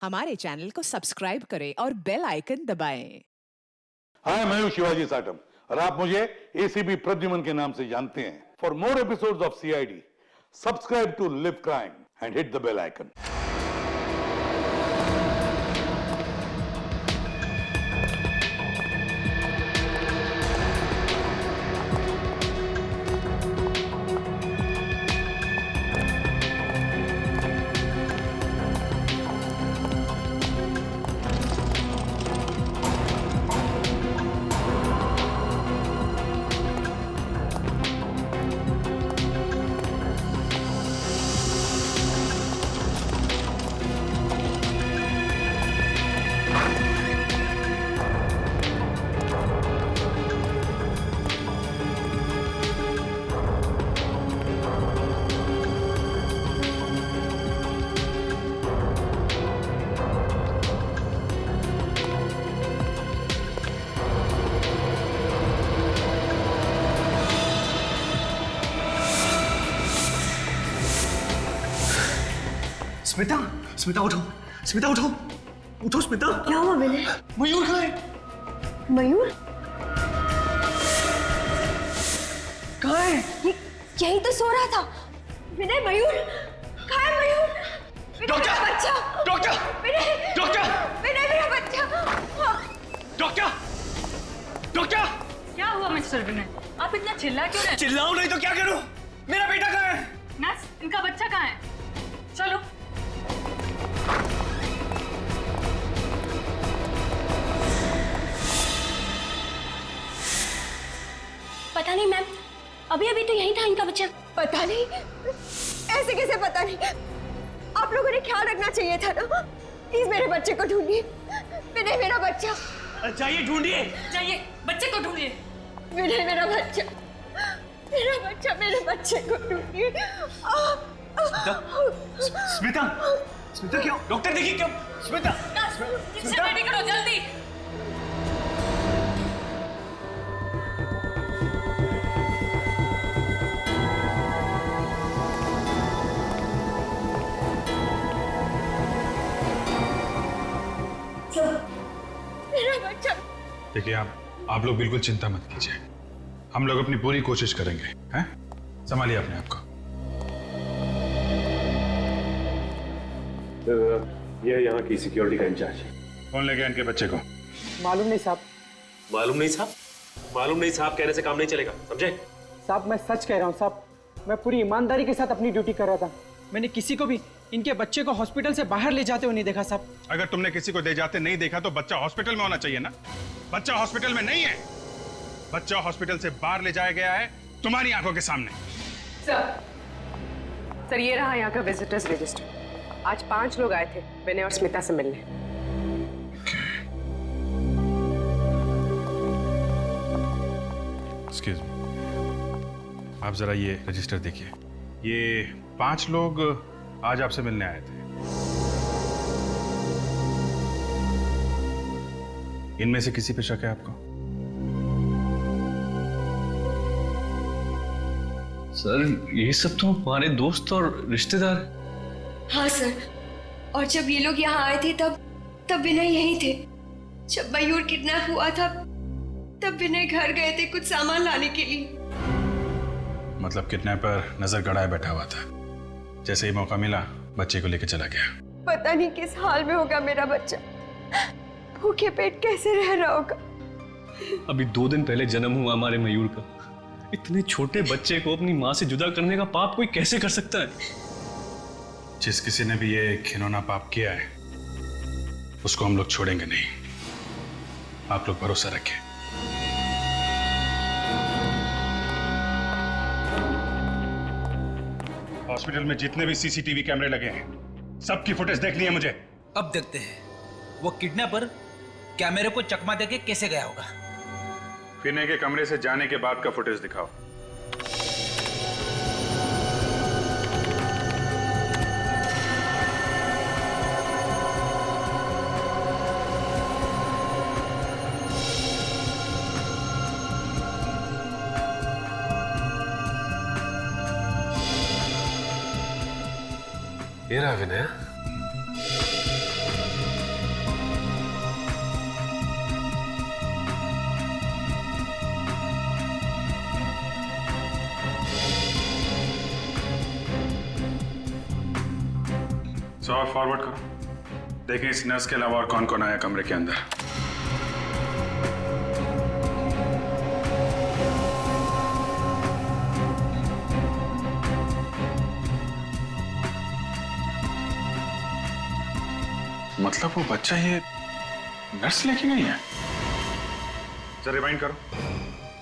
हमारे चैनल को सब्सक्राइब करें और बेल आइकन दबाएं। हाय, मैं हूं शिवाजी साटम और आप मुझे एसीपी प्रद्युमन के नाम से जानते हैं। For more episodes of CID, subscribe to LIV Crime and hit the bell icon. Smita, Smita उठो, स्मिता उठो, उठो स्मिता। क्या हुआ विनय? मयूर कहाँ है? मयूर? कहाँ है? यही तो सो रहा था। विनय, मयूर कहाँ है? मयूर, डॉक्टर! मेरा बच्चा! डॉक्टर! विनय! डॉक्टर! विनय, मेरा बच्चा! डॉक्टर! डॉक्टर! क्या हुआ मिस्टर विनय? आप इतना चिल्ला क्यों रहे? चिल्लाऊं नहीं तो क्या करूं? मेरा बेटा कहाँ है? नर्स, इनका बच्चा कहाँ है? चलो। पता नहीं मैम, अभी अभी तो यही था इनका बच्चा। पता नहीं, ऐसे कैसे पता नहीं? आप लोगों ने ख्याल रखना चाहिए था ना। प्लीज मेरे बच्चे को ढूंढिए। विनय, मेरा बच्चा! चाहिए, ढूंढिए। जाइए, बच्चे को ढूंढिए। विनय, मेरा बच्चा! मेरा बच्चा, मेरे बच्चे को ढूंढिए। स्मिता, स्मिता क्यों? डॉक्टर देखिए क्यों? स्मिता, किससे रेडी करो जल्दी। मेरा बच्चा! देखिए, आप लोग बिल्कुल चिंता मत कीजिए। हम लोग अपनी पूरी कोशिश करेंगे। हैं? संभालिए अपने आप को। ये यहाँ की सिक्योरिटी का इंचार्ज है। कौन ले गया इनके बच्चे को? मालूम नहीं साहब। मालूम नहीं साहब? मालूम नहीं साहब कहने से काम नहीं चलेगा, समझे? साहब मैं सच कह रहा हूँ साहब, मैं पूरी ईमानदारी के साथ अपनी ड्यूटी कर रहा था। मैंने किसी को भी इनके बच्चे को हॉस्पिटल से बाहर ले जाते हुए नहीं देखा साहब। अगर तुमने किसी को ले जाते नहीं देखा तो बच्चा हॉस्पिटल में होना चाहिए ना। बच्चा हॉस्पिटल में नहीं है। बच्चा हॉस्पिटल से बाहर ले जाया गया है तुम्हारी आंखों के सामने। सर ये रहा यहाँ का विजिटर्स रजिस्टर। आज 5 लोग आए थे विनय और स्मिता से मिलने। एक्सक्यूज मी, आप जरा ये रजिस्टर देखिए। ये 5 लोग आज आपसे मिलने आए थे। इनमें से किसी पे शक है आपको? सर ये सब तो हमारे दोस्त और रिश्तेदार। हाँ सर, और जब ये लोग यहाँ आए थे तब विनय यहीं थे। जब मयूर किडनैप हुआ था तब विनय घर गए थे कुछ सामान लाने के लिए। मतलब किडनैपर नजर गड़ाए बैठा हुआ था, जैसे ही मौका मिला बच्चे को लेकर चला गया। पता नहीं किस हाल में होगा मेरा बच्चा, भूखे पेट कैसे रह रहा होगा। अभी 2 दिन पहले जन्म हुआ हमारे मयूर का। इतने छोटे बच्चे को अपनी माँ से जुदा करने का पाप कोई कैसे कर सकता है? जिस किसी ने भी ये घिनौना पाप किया है उसको हम लोग छोड़ेंगे नहीं। आप लोग भरोसा रखें। हॉस्पिटल में जितने भी सीसीटीवी कैमरे लगे हैं सबकी फुटेज देखनी है मुझे। अब देखते हैं वो किडनैपर कैमरे को चकमा देके कैसे गया होगा। विनय के कमरे से जाने के बाद का फुटेज दिखाओ। ये रहा विनय। और फॉरवर्ड करो, देखें इस नर्स के अलावा और कौन कौन आया कमरे के अंदर। मतलब वो बच्चा ये नर्स लेके गई है? जरा रिवाइंड करो,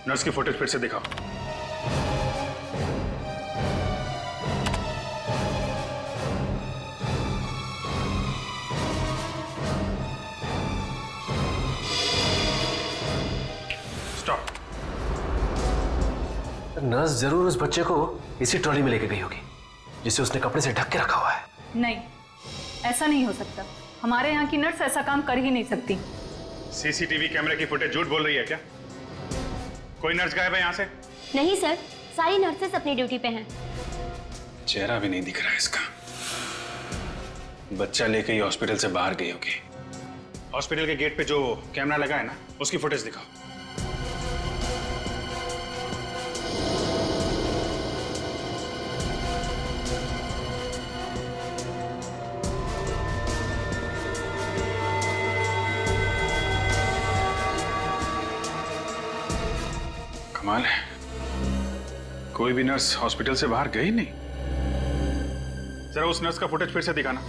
नर्स की फुटेज फिर से दिखाओ। स्टॉप। नर्स जरूर उस बच्चे को इसी ट्रॉली में लेके गई होगी जिसे उसने कपड़े से ढक के रखा हुआ है। नहीं, ऐसा नहीं हो सकता। हमारे यहाँ की नर्स ऐसा काम कर ही नहीं सकती। सीसीटीवी कैमरे की फुटेज झूठ बोल रही है क्या? कोई नर्स गायब है यहाँ से? नहीं सर, सारी नर्सेस अपनी ड्यूटी पे हैं। चेहरा भी नहीं दिख रहा है इसका। बच्चा लेके ही हॉस्पिटल से बाहर गई होगी। हॉस्पिटल के गेट पे जो कैमरा लगा है ना, उसकी फुटेज दिखाओ। कमाल है, कोई भी नर्स हॉस्पिटल से बाहर गई नहीं। जरा उस नर्स का फुटेज फिर से दिखाना।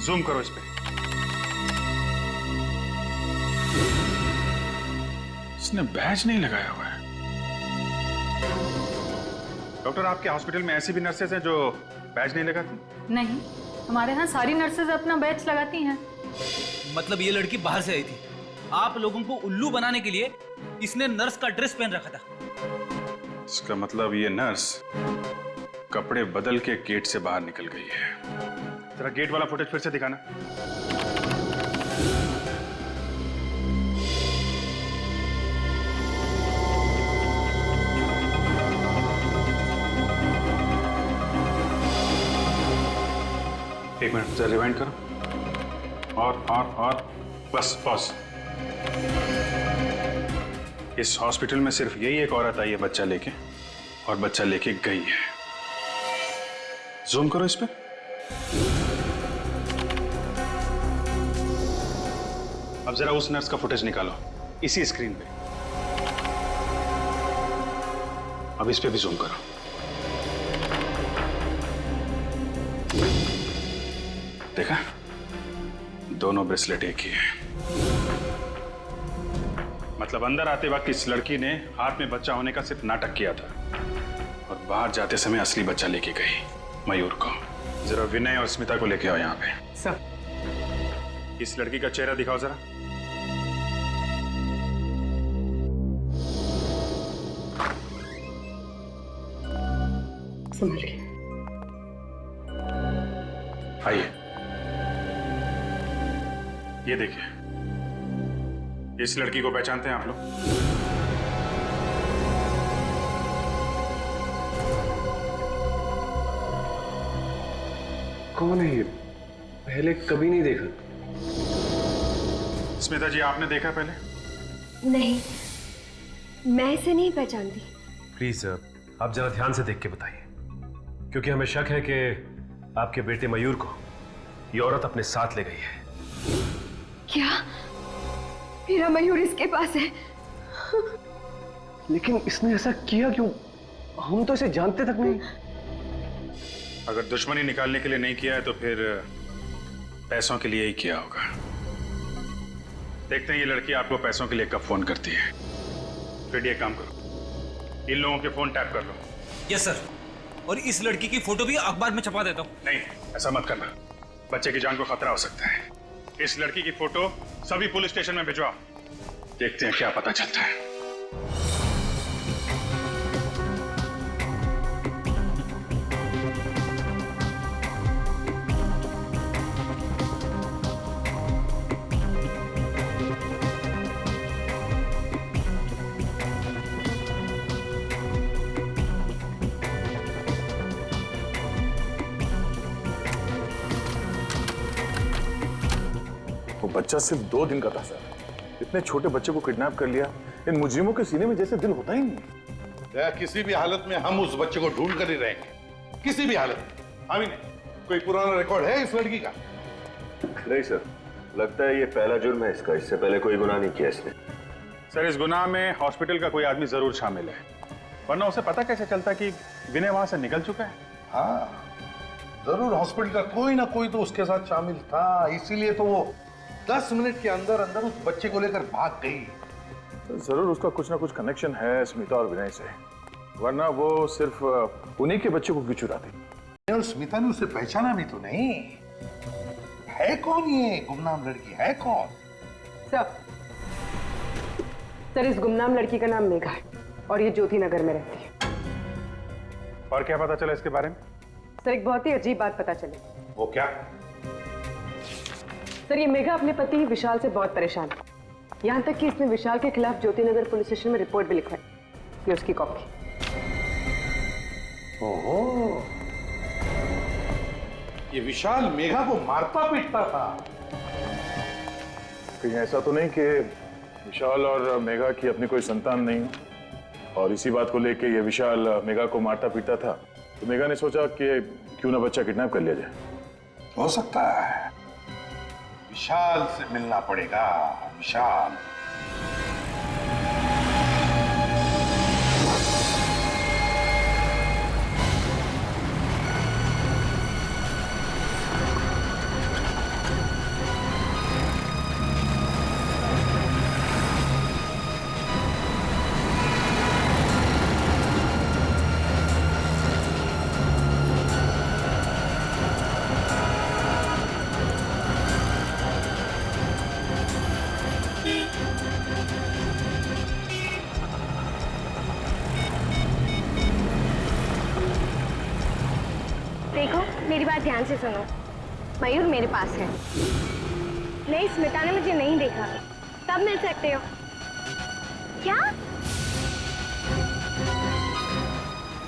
जूम करो इस पे। इसने बैज नहीं लगाया हुआ है। डॉक्टर, आपके हॉस्पिटल में ऐसी भी नर्सेज हैं जो बैज नहीं लगाती? नहीं, हमारे यहाँ सारी नर्सेज अपना बैच लगाती हैं। मतलब ये लड़की बाहर से आई थी, आप लोगों को उल्लू बनाने के लिए इसने नर्स का ड्रेस पहन रखा था। इसका मतलब ये नर्स कपड़े बदल के गेट से बाहर निकल गई है। जरा गेट वाला फुटेज फिर से दिखाना। एक मिनट, जरा रिवाइंड करो। और बस पॉज। इस हॉस्पिटल में सिर्फ यही एक औरत आई है बच्चा लेके, और बच्चा लेके गई है। जूम करो इस पे। अब जरा उस नर्स का फुटेज निकालो इसी स्क्रीन पे। अब इस पे भी जूम करो। देखा, दोनों ब्रेसलेट एक ही है। मतलब अंदर आते वक्त इस लड़की ने हाथ में बच्चा होने का सिर्फ नाटक किया था, और बाहर जाते समय असली बच्चा लेके गई मयूर को। जरा विनय और स्मिता को लेके आओ यहाँ पे। सर, इस लड़की का चेहरा दिखाओ जरा। समझ गए। आइए, ये देखिए, इस लड़की को पहचानते हैं आप लोग? कौन है ये? पहले कभी नहीं देखा। स्मिता जी, आपने देखा पहले? नहीं, मैं इसे नहीं पहचानती। प्लीज आप जरा ध्यान से देख के बताइए, क्योंकि हमें शक है कि आपके बेटे मयूर को ये औरत अपने साथ ले गई है। क्या मेरा मयूर इसके पास है? लेकिन इसने ऐसा किया क्यों? हम तो इसे जानते तक नहीं। अगर दुश्मनी निकालने के लिए नहीं किया है तो फिर पैसों के लिए ही किया होगा। देखते हैं ये लड़की आपको पैसों के लिए कब फोन करती है। फिर ये काम करो, इन लोगों के फोन टैप कर लो। यस सर, और इस लड़की की फोटो भी अखबार में छपा देता हूँ। नहीं, ऐसा मत करना, बच्चे की जान को खतरा हो सकता है। इस लड़की की फोटो सभी पुलिस स्टेशन में भिजवाओ, देखते हैं क्या पता चलता है। वो बच्चा सिर्फ 2 दिन का था सर। इतने छोटे बच्चे को किडनैप कर लिया। इन मुजरिमों के सीने में जैसे दिल होता ही नहीं। किसी भी हालत में हम उस बच्चे को ढूंढ कर ही रहेंगे, किसी भी हालत में। अभी नहीं, कोई पुराना रिकॉर्ड है इस लड़की का? नहीं सर, लगता है ये पहला जुर्म है इसका, इससे पहले कोई गुनाह नहीं किया इसने। सर इस गुनाह में हॉस्पिटल का कोई आदमी जरूर शामिल है, वरना उसे पता कैसे चलता कि विनय वहां से निकल चुका है? हाँ जरूर हॉस्पिटल का कोई ना कोई तो उसके साथ शामिल था, इसीलिए तो वो 10 मिनट के अंदर अंदर उस बच्चे को लेकर भाग गई। जरूर उसका कुछ ना कुछ कनेक्शन है स्मिता और विनय से, वरना वो सिर्फ उन्हीं के बच्चे को क्यों चुराती? और स्मिता ने उसे पहचाना भी तो नहीं। है कौन ये गुमनाम लड़की, है कौन? सर इस गुमनाम लड़की का नाम मेघा है और ये ज्योति नगर में रहती है। और क्या पता चला इसके बारे में? सर एक बहुत ही अजीब बात पता चली। वो क्या? सर ये मेघा अपने पति विशाल से बहुत परेशान है, यहाँ तक कि इसने विशाल के खिलाफ ज्योति नगर पुलिस स्टेशन में रिपोर्ट भी लिखवाई। ये उसकी कॉपी। ओहो, ये विशाल मेघा को मारता पीटता था। कहीं ऐसा तो नहीं कि विशाल और मेघा की अपनी कोई संतान नहीं और इसी बात को लेके ये विशाल मेघा को मारता पीटता था, तो मेघा ने सोचा कि क्यों ना बच्चा किडनैप कर लिया जाए? हो सकता है। विशाल से मिलना पड़ेगा, विशाल। देखो मेरी बात ध्यान से सुनो, मयूर मेरे पास है। नहीं, स्मिता ने मुझे नहीं देखा, तब मिल सकते हो। क्या?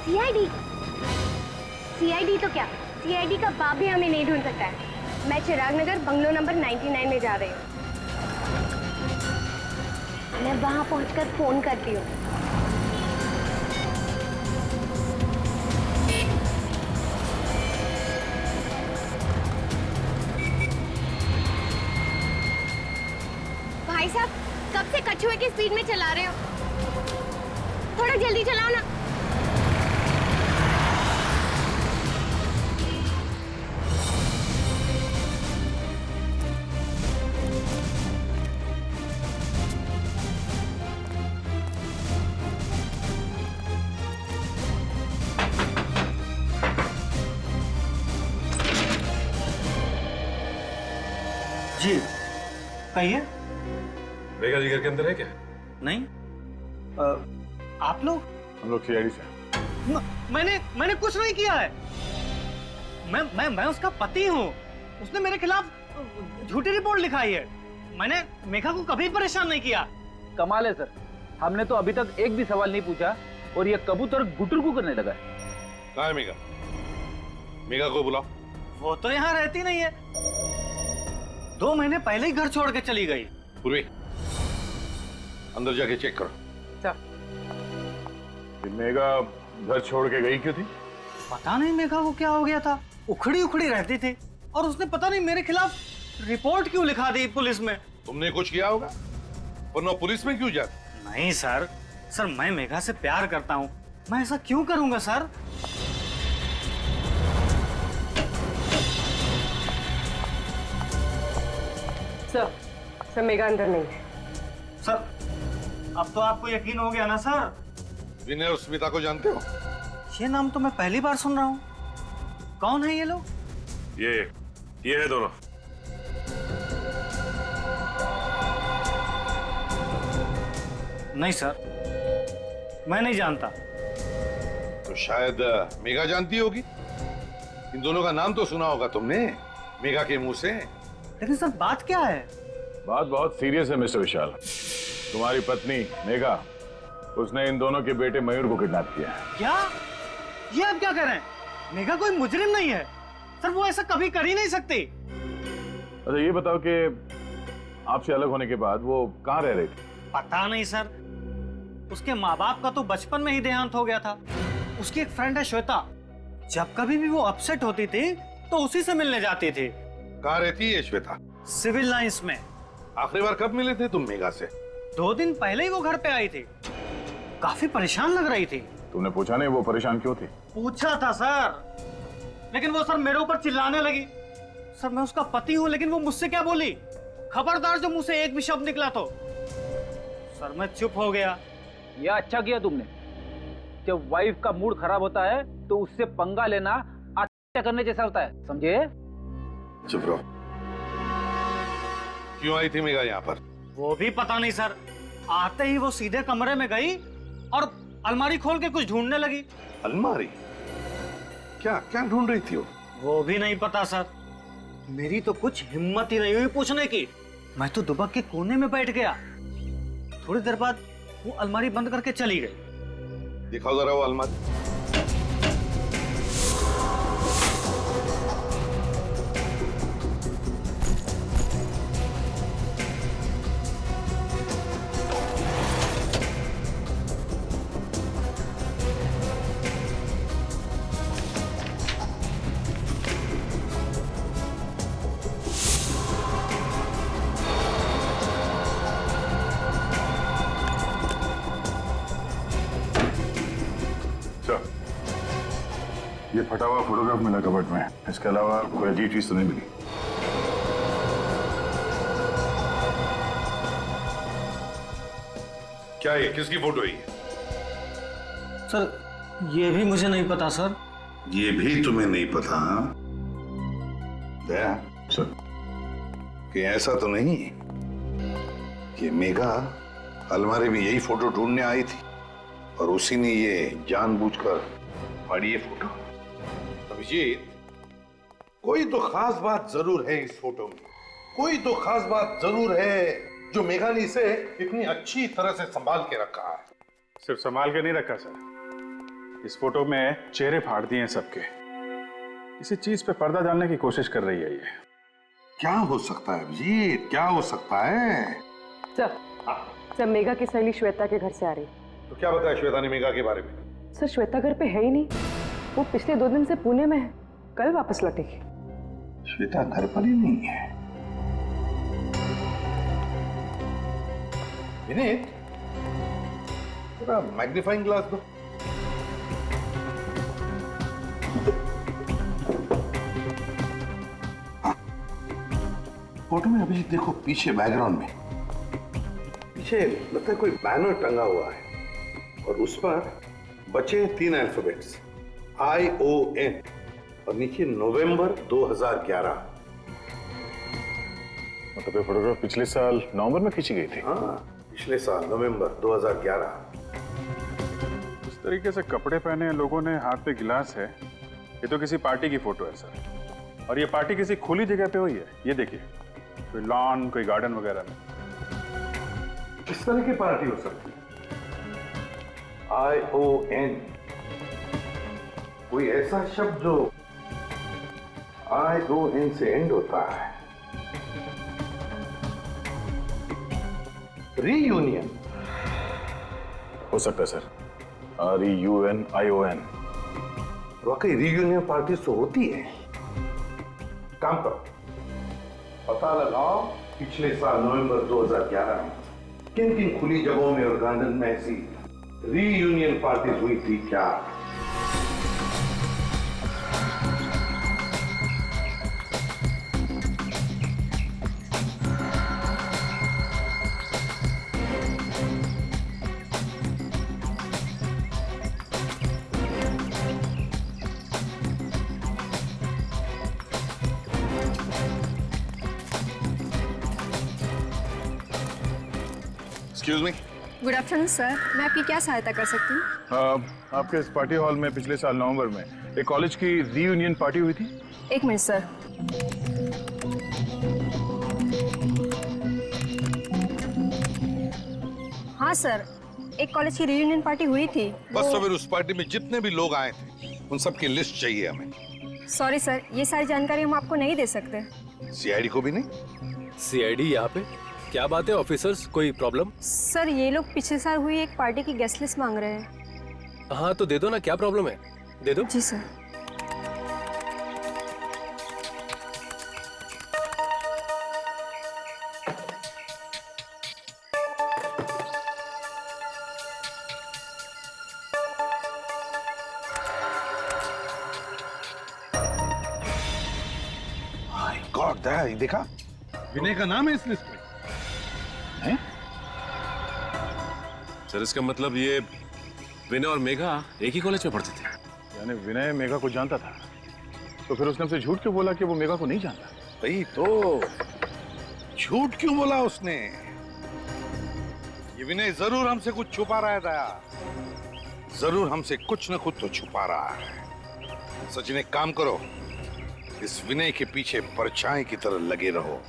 सीआईडी? सीआईडी तो क्या, सीआईडी का बाप भी हमें नहीं ढूंढ सकता है। मैं चिराग नगर बंगलो नंबर 99 में जा रही हूँ। मैं वहां पहुंचकर फोन करती हूँ। भाई साहब, कब से कछुए की स्पीड में चला रहे हो? थोड़ा जल्दी चलाओ ना। जी कहिए। मेघा जी घर के अंदर है क्या? नहीं, आप लोग? हम लोग सीआईडी से। मैंने कुछ नहीं किया है। मैं उसका पति हूँ। उसने मेरे खिलाफ झूठी रिपोर्ट लिखाई है। मैंने मेघा को कभी परेशान नहीं किया। कमाल है सर, हमने तो अभी तक एक भी सवाल नहीं पूछा और ये कबूतर गुटुरगु करने लगा है। कहाँ है मेघा? मेघा को बुलाओ। वो तो यहाँ रहती नहीं है, 2 महीने पहले ही घर छोड़ के चली गई। पूर्वी, अंदर जाके चेक करो। मेघा घर छोड़ के गई क्यों थी? पता नहीं मेघा को क्या हो गया था, उखड़ी उखड़ी रहती थी और उसने पता नहीं मेरे खिलाफ रिपोर्ट क्यों लिखा दी पुलिस में। तुमने कुछ किया होगा, वरना पुलिस में क्यों जाती? नहीं सर, मैं मेघा से प्यार करता हूँ। मैं ऐसा क्यों करूंगा सर? सर मेघा अंदर नहीं है। सर अब तो आपको यकीन हो गया ना सर? विनय और स्मिता को जानते हो? ये नाम तो मैं पहली बार सुन रहा हूँ। कौन है ये लोग? ये है दोनों। नहीं सर, मैं नहीं जानता। तो शायद मेघा जानती होगी। इन दोनों का नाम तो सुना होगा तुमने मेघा के मुंह से। लेकिन सर बात क्या है? बात बहुत सीरियस है मिस्टर विशाल। तुम्हारी पत्नी मेघा, उसने इन दोनों के बेटे मयूर को किडनैप किया है। क्या? ये आप क्या कह रहे हैं? मेघा कोई मुजरिम नहीं है सर, वो ऐसा कभी कर ही नहीं सकती। अच्छा ये बताओ कि आपसे अलग होने के बाद वो कहाँ रह रही थी? पता नहीं सर, उसके माँ बाप का तो बचपन में ही देहांत हो गया था। उसकी एक फ्रेंड है श्वेता, जब कभी भी वो अपसेट होती थी तो उसी से मिलने जाती थी। कहाँ रहती है श्वेता? सिविल लाइंस में। आखिरी बार कब मिले थे तुम मेघा से? 2 दिन पहले ही वो घर पे आई थी, काफी परेशान लग रही थी। तुमने पूछा नहीं वो परेशान क्यों थी? पूछा था सर, लेकिन वो सर मेरे ऊपर चिल्लाने लगी। सर मैं उसका पति हूँ, लेकिन वो मुझसे क्या बोली, खबरदार जो मुंह से एक भी शब्द निकला तो। सर मैं चुप हो गया। यह अच्छा किया तुमने। जब वाइफ का मूड खराब होता है तो उससे पंगा लेना आत्महत्या करने जैसा होता है, समझे? चुप रहो। क्यों आई थी मेघा यहाँ पर? वो भी पता नहीं सर, आते ही वो सीधे कमरे में गई और अलमारी खोल के कुछ ढूंढने लगी। अलमारी? क्या क्या ढूंढ रही थी वो भी नहीं पता सर। मेरी तो कुछ हिम्मत ही नहीं हुई पूछने की। मैं तो दुबक के कोने में बैठ गया। थोड़ी देर बाद वो अलमारी बंद करके चली गई। दिखाओ जरा वो अलमारी। ये फटा हुआ फोटोग्राफ मिला कबर्ड में, इसके अलावा कोई अजीब चीज तो नहीं मिली। क्या है? किसकी फोटो है? सर ये भी मुझे नहीं पता सर। ये भी तुम्हें नहीं पता? दया सर, कि ऐसा तो नहीं कि मेघा अलमारी में यही फोटो ढूंढने आई थी और उसी ने ये जानबूझकर फाड़ी ये फोटो? अभिजीत, कोई तो खास बात जरूर है इस फोटो में। कोई तो खास बात जरूर है जो मेघा ने इसे इतनी अच्छी तरह से संभाल के रखा है। सिर्फ संभाल के नहीं रखा सर, इस फोटो में चेहरे फाड़ दिए हैं सबके। किसी चीज पे पर्दा डालने की कोशिश कर रही है ये। क्या हो सकता है अभिजीत, क्या हो सकता है? सर मेघा की सहेली श्वेता के घर से आ रही। तो क्या बताया श्वेता ने मेघा के बारे में? सर श्वेता घर पे है ही नहीं, वो पिछले 2 दिन से पुणे में है, कल वापस लौटेगी। श्वेता घर पर ही नहीं है। विनीत, थोड़ा मैग्नीफाइंग ग्लास दो। फोटो में अभिजीत देखो, पीछे बैकग्राउंड में पीछे लगता है कोई बैनर टंगा हुआ है और उस पर बचे 3 अल्फाबेट्स ION और नीचे नवंबर 2011। मतलब ये फोटोग्राफ पिछले साल नवंबर में खींची गई थी? हाँ, पिछले साल नवंबर 2011। इस तरीके से कपड़े पहने लोगों ने, हाथ पे गिलास है, ये तो किसी पार्टी की फोटो है सर। और ये पार्टी किसी खुली जगह पे हुई है। ये देखिए, कोई लॉन, कोई गार्डन वगैरह में। किस तरह की पार्टी हो सकती है? ION, कोई ऐसा शब्द जो ION से एंड होता है। रीयूनियन हो सकता है सर, REUNION। वाकई रीयूनियन पार्टी तो होती है। काम करो, पता लगाओ पिछले साल नवंबर 2011 में किन किन खुली जगहों में और गार्डन में ऐसी रीयूनियन पार्टी हुई थी क्या? Excuse me. Good afternoon sir, मैं आपकी क्या सहायता कर सकती हूँ? आपके इस पार्टी हॉल में पिछले साल नवंबर में एक कॉलेज की रीयूनियन पार्टी हुई थी। 1 मिनट सर। हाँ सर, एक कॉलेज की रीयूनियन पार्टी हुई थी। बस तो फिर उस पार्टी में जितने भी लोग आए थे उन सब की लिस्ट चाहिए हमें। सॉरी सर, ये सारी जानकारी हम आपको नहीं दे सकते। CID को भी नहीं? CID यहाँ पे? क्या बात है ऑफिसर्स, कोई प्रॉब्लम? सर ये लोग पिछले साल हुई एक पार्टी की गेस्ट लिस्ट मांग रहे हैं। हाँ तो दे दो ना, क्या प्रॉब्लम है, दे दो। जी सर। गॉड दैट, देखा विनय का नाम है इस लिस्ट में। हैं? सर इसका मतलब ये विनय और मेघा एक ही कॉलेज में पढ़ते थे? यानी विनय मेघा को जानता था, तो फिर उसने हमसे झूठ क्यों बोला कि वो मेघा को नहीं जानता? भाई तो झूठ क्यों बोला उसने? ये विनय जरूर हमसे कुछ छुपा रहा है दया, जरूर हमसे कुछ न कुछ तो छुपा रहा है। सचिन एक काम करो, इस विनय के पीछे परछाई की तरह लगे रहो।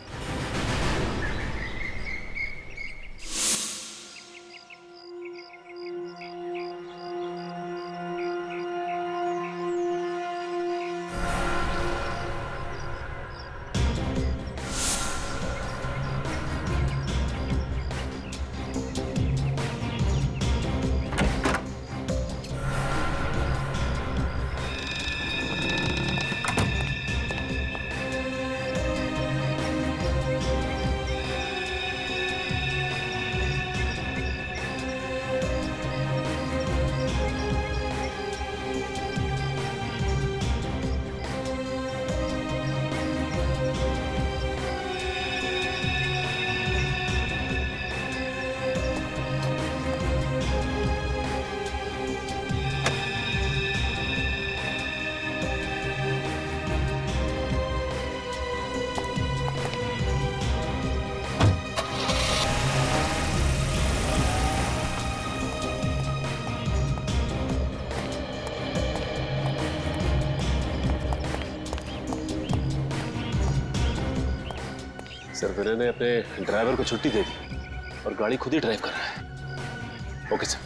सर विनय ने अपने ड्राइवर को छुट्टी दे दी और गाड़ी खुद ही ड्राइव कर रहा है। Okay sir.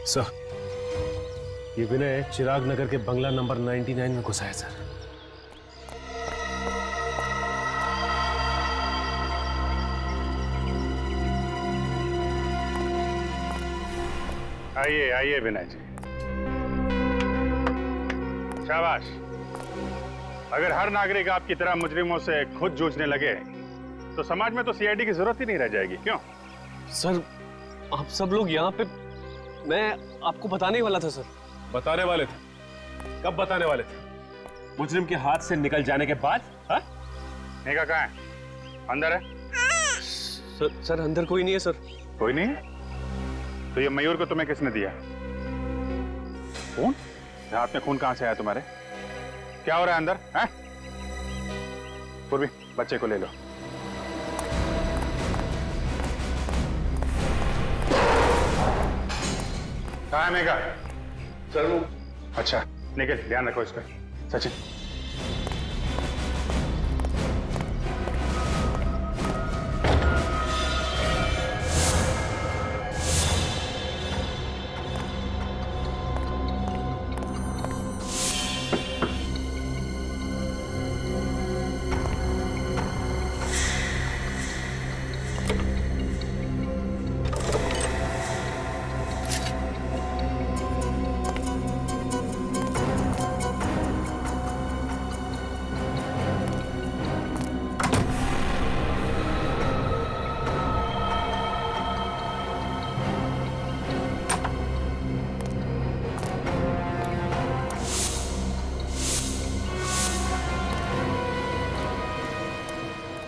सर ये विनय चिराग नगर के बंगला नंबर 99 में घुसा है सर। आइए आइए विनय जी, शाबाश। अगर हर नागरिक आपकी तरह मुजरिमों से खुद जूझने लगे तो समाज में तो सीआईडी की जरूरत ही नहीं रह जाएगी, क्यों? सर आप सब लोग यहाँ पे, मैं आपको बताने वाला था सर। बताने वाले थे? कब बताने वाले थे? मुजरिम के हाथ से निकल जाने के बाद? हाँ? मेघा कहाँ है? अंदर है? सर अंदर कोई नहीं है सर। कोई नहीं है? तो ये मयूर को तुम्हें किसने दिया? खून? हाथ में खून कहां से आया तुम्हारे? क्या हो रहा है अंदर? हैं? पूर्वी, बच्चे को ले लो। कहाँ है मेघा? सर वो। अच्छा निखिल, ध्यान रखो इस पर। सचिन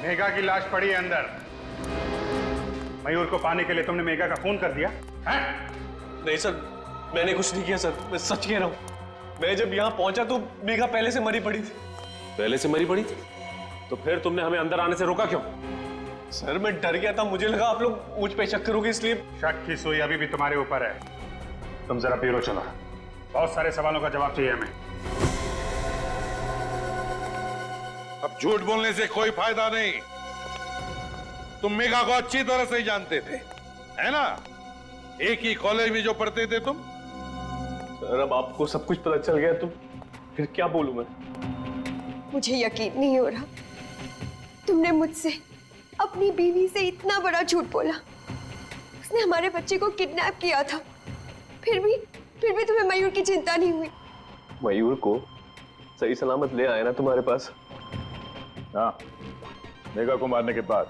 मेघा की लाश पड़ी है अंदर। मयूर को पाने के लिए तुमने मेघा का खून कर दिया है? नहीं सर, मैंने कुछ नहीं किया सर, मैं सच कह रहा हूँ। मैं जब यहाँ पहुंचा तो मेघा पहले से मरी पड़ी थी। पहले से मरी पड़ी थी? तो फिर तुमने हमें अंदर आने से रोका क्यों? सर मैं डर गया था, मुझे लगा आप लोग मुझ पे शक करोगे इसलिए। शक की सुई अभी भी तुम्हारे ऊपर है। तुम जरा ब्यूरो चलो, बहुत सारे सवालों का जवाब चाहिए हमें। अब झूठ बोलने से कोई फायदा नहीं। तुम मेघा को अच्छी तरह से जानते थे, है ना? एक ही कॉलेज में जो पढ़ते थे तुम। सर अब आपको सब कुछ पता चल गया तो फिर क्या बोलूं मैं? मुझे यकीन नहीं हो रहा, तुमने मुझसे अपनी बीवी से इतना बड़ा झूठ बोला। उसने हमारे बच्चे को किडनैप किया था, फिर भी तुम्हें मयूर की चिंता नहीं हुई। मयूर को सही सलामत ले आया ना तुम्हारे पास? हाँ, मेघा को मारने के बाद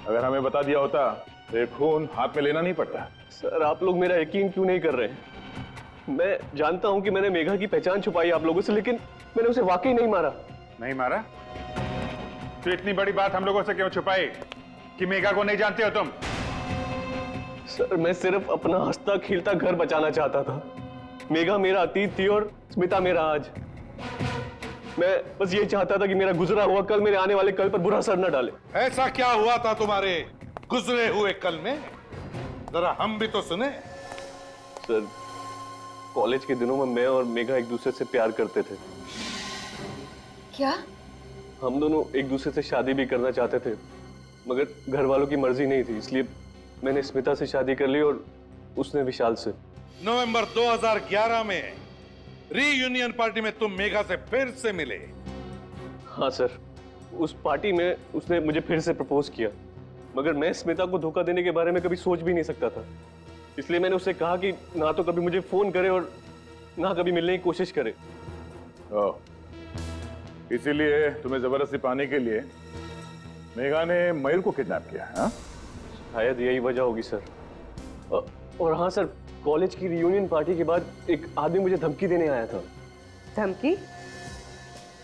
अगर हमें बता दिया होता तो खून हाथ में लेना नहीं पड़ता। सर आप लोग मेरा यकीन क्यों नहीं कर रहे हैं? मैं जानता हूं कि मैंने मेघा की पहचान छुपाई आप लोगों से, लेकिन मैंने उसे वाकई नहीं मारा। नहीं मारा? तो इतनी बड़ी बात हम लोगों से क्यों छुपाई कि मेघा को नहीं जानते हो तुम? सर मैं सिर्फ अपना हंसता खिलता घर बचाना चाहता था। मेघा मेरा अतीत थी और स्मिता मेरा आज। मैं बस ये चाहता था कि मेरा गुजरा हुआ कल मेरे आने वाले कल पर बुरा असर न डाले। ऐसा क्या हुआ था तुम्हारे गुजरे हुए कल में? जरा हम भी तो सुने। सर कॉलेज के दिनों में मैं और मेघा एक दूसरे से प्यार करते थे। क्या? हम दोनों एक दूसरे से शादी भी करना चाहते थे, मगर घर वालों की मर्जी नहीं थी, इसलिए मैंने स्मिता से शादी कर ली और उसने विशाल से। नवंबर 2011 में रीयूनियन पार्टी में तुम मेघा से फिर से मिले। हाँ सर, उस पार्टी में उसने मुझे फिर से प्रपोज किया, मगर मैं स्मिता को धोखा देने के बारे में कभी सोच भी नहीं सकता था। इसलिए मैंने उससे कहा कि ना तो कभी मुझे फोन करे और ना कभी मिलने की कोशिश करे। इसीलिए तुम्हें जबरदस्ती पाने के लिए मेघा ने मयूर को किडनैप किया? हाँ, शायद यही वजह होगी सर। और हाँ सर, कॉलेज की रियूनियन पार्टी के बाद एक आदमी मुझे धमकी देने आया था। धमकी?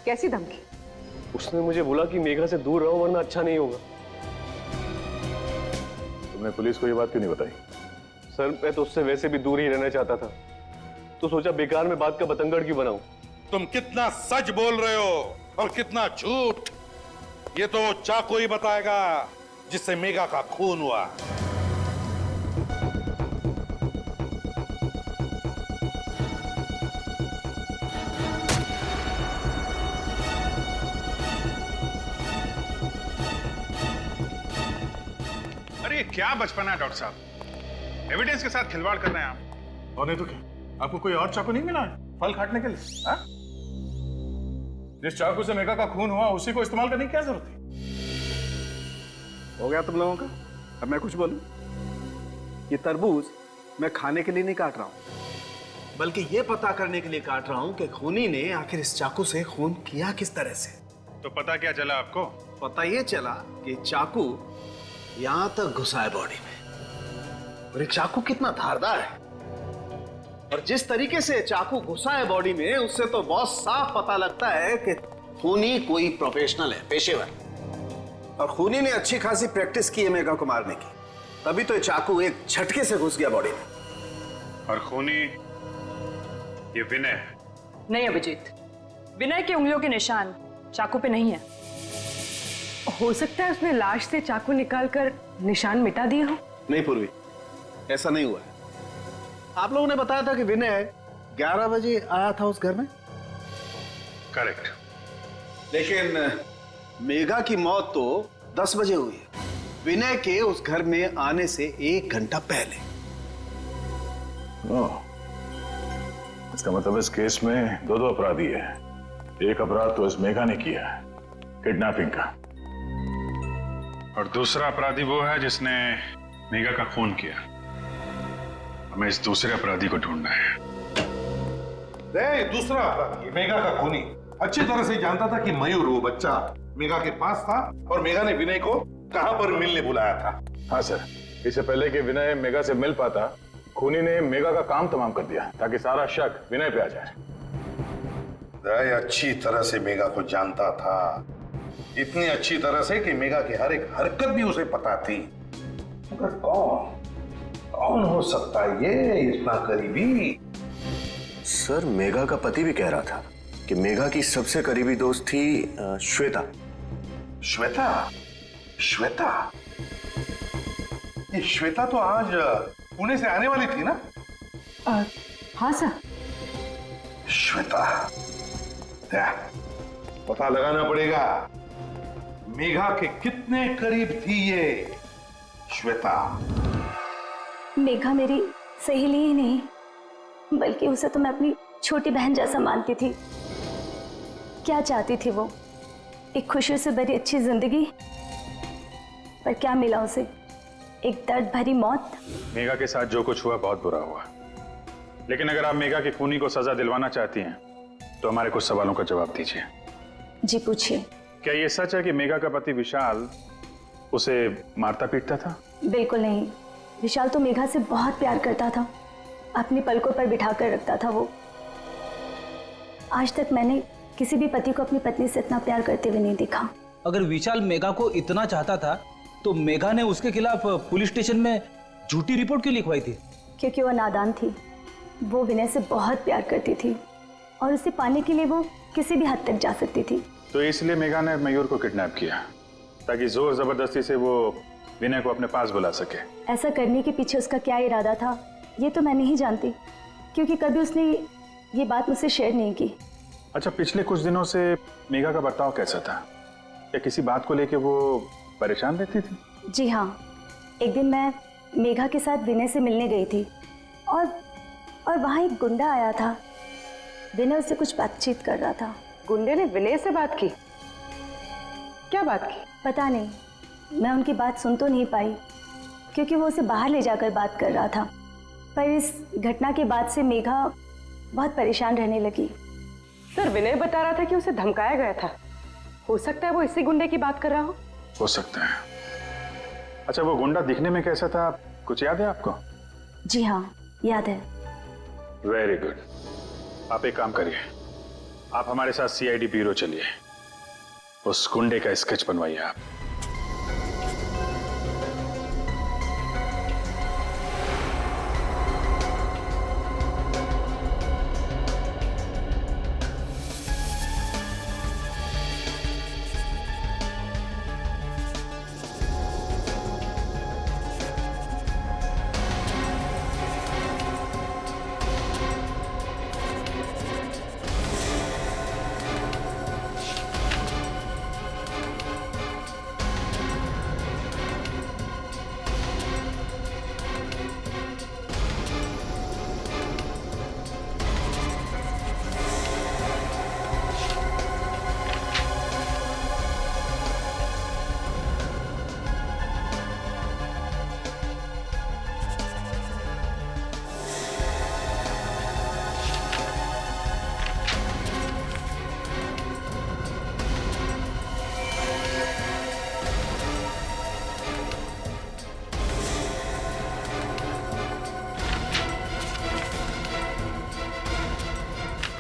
कैसी धमकी? उसने मुझे बोला कि मेघा से दूर रहो वरना अच्छा नहीं होगा। तुमने पुलिस को ये बात क्यों नहीं बताई? सर मैं तो उससे वैसे भी दूर ही रहना चाहता था, तो सोचा बेकार में बात का बतंगड़ क्यों बनाऊं। तुम कितना सच बोल रहे हो और कितना झूठ, ये तो चाकू ही बताएगा जिससे मेघा का खून हुआ। अरे क्या बचपना है डॉक्टर साहब, एविडेंस के साथ खिलवाड़ कर रहे हैं आप। और नहीं तो क्या, आपको कोई और चाकू नहीं मिला है फल काटने के लिए? हा? जिस चाकू से मेघा का खून हुआ उसी को इस्तेमाल करने की क्या जरूरत थी? हो गया तुम लोगों का? अब मैं कुछ बोलूं? ये तरबूज मैं खाने के लिए नहीं काट रहा हूं, बल्कि ये पता करने के लिए काट रहा हूं कि खूनी ने आखिर इस चाकू से खून किया किस तरह से। तो पता क्या चला आपको? पता ये चला कि चाकू यहां तक घुसा है बॉडी में, और ये चाकू कितना धारदार है, और जिस तरीके से चाकू घुसा है बॉडी में उससे तो बहुत साफ पता लगता है कि खूनी कोई प्रोफेशनल है, पेशेवर। और खूनी ने अच्छी खासी प्रैक्टिस की है मेघा को मारने की, तभी तो ये चाकू एक झटके से घुस गया बॉडी में। और खूनी ये विनय है? नहीं अभिजीत, विनय की उंगलियों के निशान चाकू पे नहीं है। हो सकता है उसने लाश से चाकू निकालकर निशान मिटा दिए हो। नहीं पूर्वी, ऐसा नहीं हुआ है। आप लोगों ने बताया था कि विनय 11 बजे आया था उस घर में। करेक्ट। लेकिन मेघा की मौत तो 10 बजे हुई है, विनय के उस घर में आने से 1 घंटा पहले। इसका मतलब इस केस में दो अपराधी है। एक अपराध तो इस मेघा ने किया है, किडनैपिंग का, और दूसरा अपराधी वो है जिसने मेघा का खून किया। हमें इस दूसरे अपराधी को ढूंढना है। दूसरा अपराधी मेघा का खूनी अच्छी तरह से जानता था कि मयूर वो बच्चा मेघा के पास था और मेघा ने विनय को कहां पर मिलने बुलाया था। हाँ सर, इससे पहले कि विनय मेघा से मिल पाता, खूनी ने मेघा का काम तमाम कर दिया ताकि सारा शक विनय पे आ जाए। अच्छी तरह से मेघा को जानता था इतनी अच्छी तरह से कि मेघा की हर एक हरकत भी उसे पता थी। मगर कौन हो सकता है ये इतना करीबी? सर, मेघा का पति भी कह रहा था कि मेघा की सबसे करीबी दोस्त थी श्वेता। श्वेता? श्वेता? ये श्वेता तो आज पुणे से आने वाली थी ना? हाँ सर। श्वेता, पता लगाना पड़ेगा मेघा के कितने करीब थी ये श्वेता। मेघा मेरी सहेली ही नहीं, बल्कि उसे तो मैं अपनी छोटी बहन जैसा मानती थी। क्या चाहती थी वो? एक खुशी से भरी अच्छी जिंदगी, पर क्या मिला उसे? एक दर्द भरी मौत। मेघा के साथ जो कुछ हुआ बहुत बुरा हुआ, लेकिन अगर आप मेघा के खूनी को सजा दिलवाना चाहती हैं तो हमारे कुछ सवालों का जवाब दीजिए। जी पूछिए। क्या ये सच है कि मेघा का पति विशाल उसे मारता पीटता था? बिल्कुल नहीं। विशाल तो मेघा से बहुत प्यार करता था, अपनी पलकों पर बिठा कर रखता था वो। आज तक मैंने किसी भी पति को अपनी पत्नी से इतना प्यार करते हुए नहीं देखा। अगर विशाल मेघा को इतना चाहता था तो मेघा ने उसके खिलाफ पुलिस स्टेशन में झूठी रिपोर्ट क्यों लिखवाई थी? क्योंकि वो नादान थी। वो विनय से बहुत प्यार करती थी और उसे पाने के लिए वो किसी भी हद तक जा सकती थी। तो इसलिए मेघा ने मयूर को किडनैप किया ताकि जोर जबरदस्ती से वो विनय को अपने पास बुला सके। ऐसा करने के पीछे उसका क्या इरादा था ये तो मैं नहीं जानती, क्योंकि कभी उसने ये बात मुझसे शेयर नहीं की। अच्छा, पिछले कुछ दिनों से मेघा का बर्ताव कैसा था? क्या किसी बात को लेके वो परेशान रहती थी? जी हाँ, एक दिन मैं मेघा के साथ विनय से मिलने गई थी और वहाँ एक गुंडा आया था। विनय उससे कुछ बातचीत कर रहा था। गुंडे ने विनय से बात की? क्या बात की? पता नहीं, मैं उनकी बात सुन तो नहीं पाई क्योंकि वो उसे बाहर ले जाकर बात कर रहा था। पर इस घटना के बाद से मेघा बहुत परेशान रहने लगी। सर, विनय बता रहा था कि उसे धमकाया गया था। हो सकता है वो इसी गुंडे की बात कर रहा हो सकता है। अच्छा, वो गुंडा दिखने में कैसा था, कुछ याद है आपको? जी हाँ, याद है। Very good. आप एक काम करिए, आप हमारे साथ सीआईडी ब्यूरो चलिए, उस गुंडे का स्केच बनवाइए आप।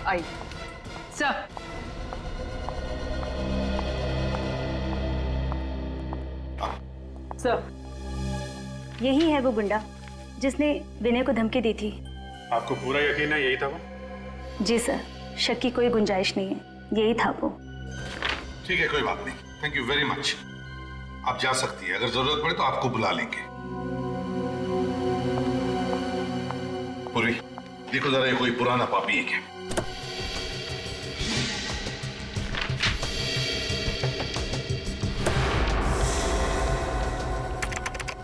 आई सर। सर, यही है वो गुंडा जिसने विनय को धमकी दी थी। आपको पूरा यकीन है यही था वो? जी सर, शक की कोई गुंजाइश नहीं है, यही था वो। ठीक है, कोई बात नहीं। Thank you very much. आप जा सकती है, अगर जरूरत पड़े तो आपको बुला लेंगे। पूरी देखो जरा, ये कोई पुराना पापी है क्या?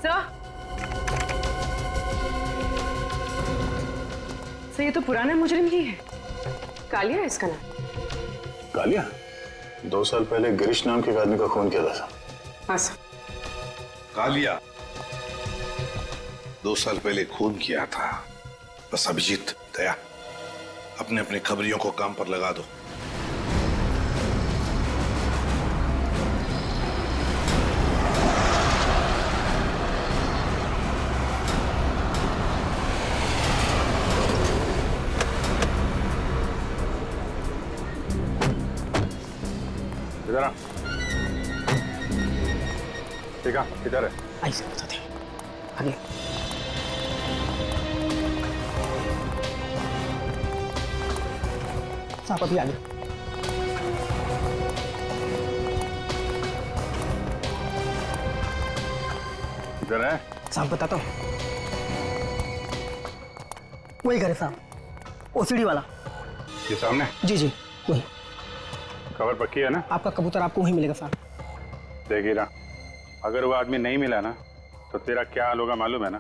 सर, ये तो पुराना मुजरिम ही है। कालिया है इसका नाम। कालिया? 2 साल पहले गिरीश नाम के एक आदमी का खून किया था। हाँ सर। कालिया 2 साल पहले खून किया था। बस अभिजीत, दया, अपने अपने खबरियों को काम पर लगा दो। इधर आ। ठीक है, किधर है? आई सर बताते हैं। आगे साहब, अभी आगे। किधर है? साहब बताता हूँ, वही घर है साहब, ओसीडी वाला। ये सामने? जी जी वही। खबर पक्की है ना? आपका कबूतर आपको वहीं मिलेगा साहब। देख हीरा, अगर वो आदमी नहीं मिला ना तो तेरा क्या हाल होगा मालूम है ना?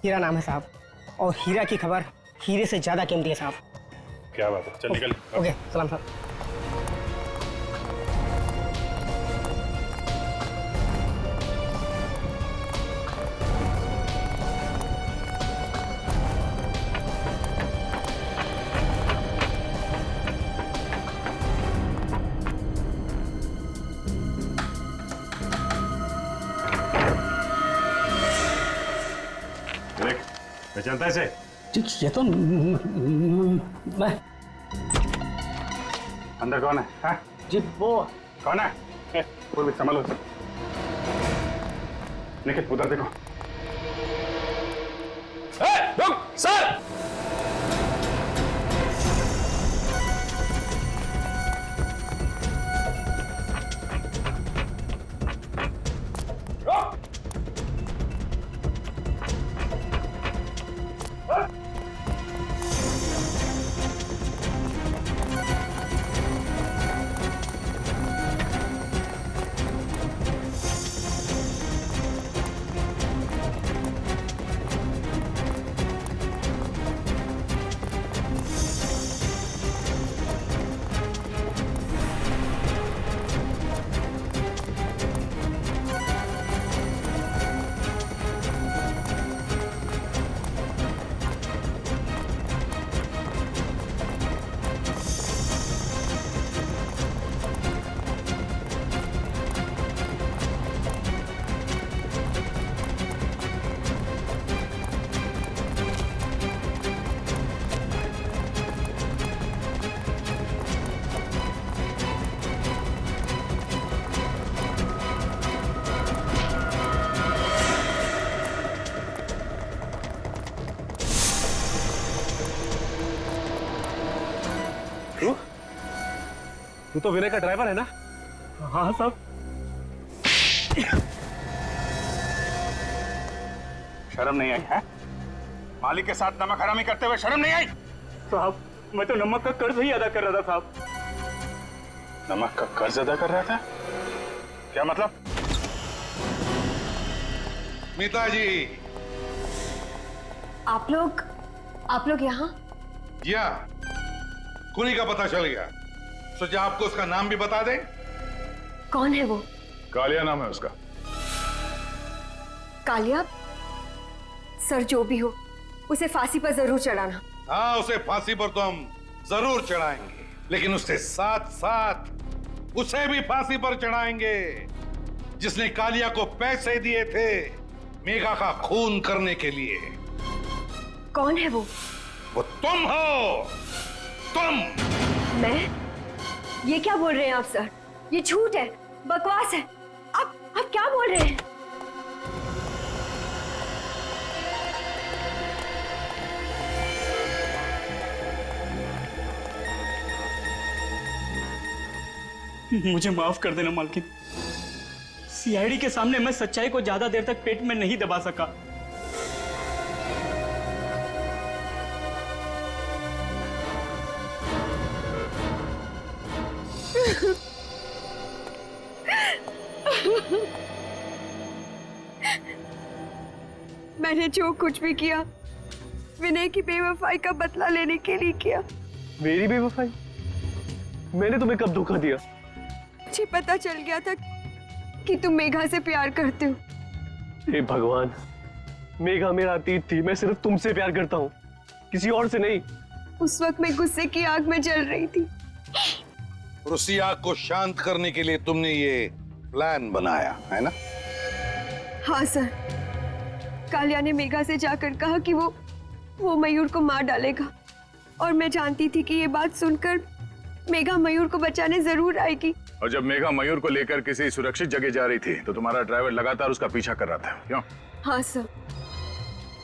हीरा नाम है साहब, और हीरा की खबर हीरे से ज्यादा कीमती है साहब। क्या बात है, चल निकल। ओके सलाम साहब। देख, पहचानता है इसे? ये तो मैं। अंदर कौन है? हाँ? जी वो कौन है? पूर्वी संभालो। निखिल उधर देखो। रुक सर। तू तो विनय का ड्राइवर है ना? हाँ साहब। शर्म नहीं आई है? मालिक के साथ नमक हरामी करते हुए शर्म नहीं आई? साहब मैं तो नमक का कर्ज ही अदा कर रहा था साहब। नमक का कर्ज अदा कर रहा था? क्या मतलब? मीता जी। आप लोग यहाँ? जी हाँ, कुनी का पता चल गया, सोचा आपको उसका नाम भी बता दें। कौन है वो? कालिया नाम है उसका। कालिया? सर जो भी हो, उसे फांसी पर जरूर चढ़ाना। हाँ, उसे फांसी पर तो हम जरूर चढ़ाएंगे, लेकिन उसके साथ साथ उसे भी फांसी पर चढ़ाएंगे जिसने कालिया को पैसे दिए थे मेघा का खून करने के लिए। कौन है वो? वो तुम हो, तुम। मैं? ये क्या बोल रहे हैं आप सर? ये झूठ है, बकवास है। आप क्या बोल रहे हैं? मुझे माफ कर देना मालकिन। सीआईडी के सामने मैं सच्चाई को ज्यादा देर तक पेट में नहीं दबा सका। मैंने जो कुछ भी किया विनय की बेवफाई का बदला लेने के लिए किया। मेरी बेवफाई? मैंने तुम्हें कब धोखा दिया? मुझे पता चल गया था कि तुम मेघा से प्यार करते हो। हे भगवान, मेघा मेरा अतीत थी। मैं सिर्फ तुमसे प्यार करता हूँ, किसी और से नहीं। उस वक्त मैं गुस्से की आग में जल रही थी। और उसी आग को शांत करने के लिए तुमने ये प्लान बनाया है ना? हाँ सर, कालिया ने मेघा से जाकर कहा कि वो मयूर को मार डालेगा, और मैं जानती थी कि ये बात सुनकर मेघा मयूर को बचाने जरूर आएगी। और जब मेघा मयूर को लेकर किसी सुरक्षित जगह जा रही थी तो तुम्हारा ड्राइवर लगातार उसका पीछा कर रहा था, क्यों? हाँ सर,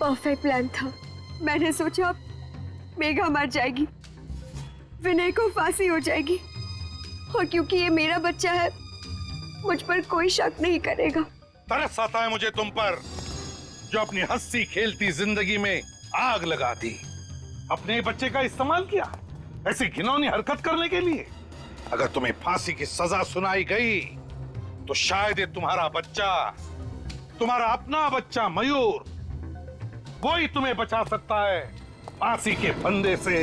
परफेक्ट प्लान था। मैंने सोचा मेघा मर जाएगी, विनय को फांसी हो जाएगी, और क्योंकि ये मेरा बच्चा है मुझ पर कोई शक नहीं करेगा। तरस आता है मुझे तुम पर, जो अपनी हंसी खेलती जिंदगी में आग लगा दी। अपने बच्चे का इस्तेमाल किया ऐसी घिनौनी हरकत करने के लिए। अगर तुम्हें फांसी की सजा सुनाई गई तो शायद ये तुम्हारा बच्चा, तुम्हारा अपना बच्चा मयूर, वो ही तुम्हें बचा सकता है फांसी के फंदे से।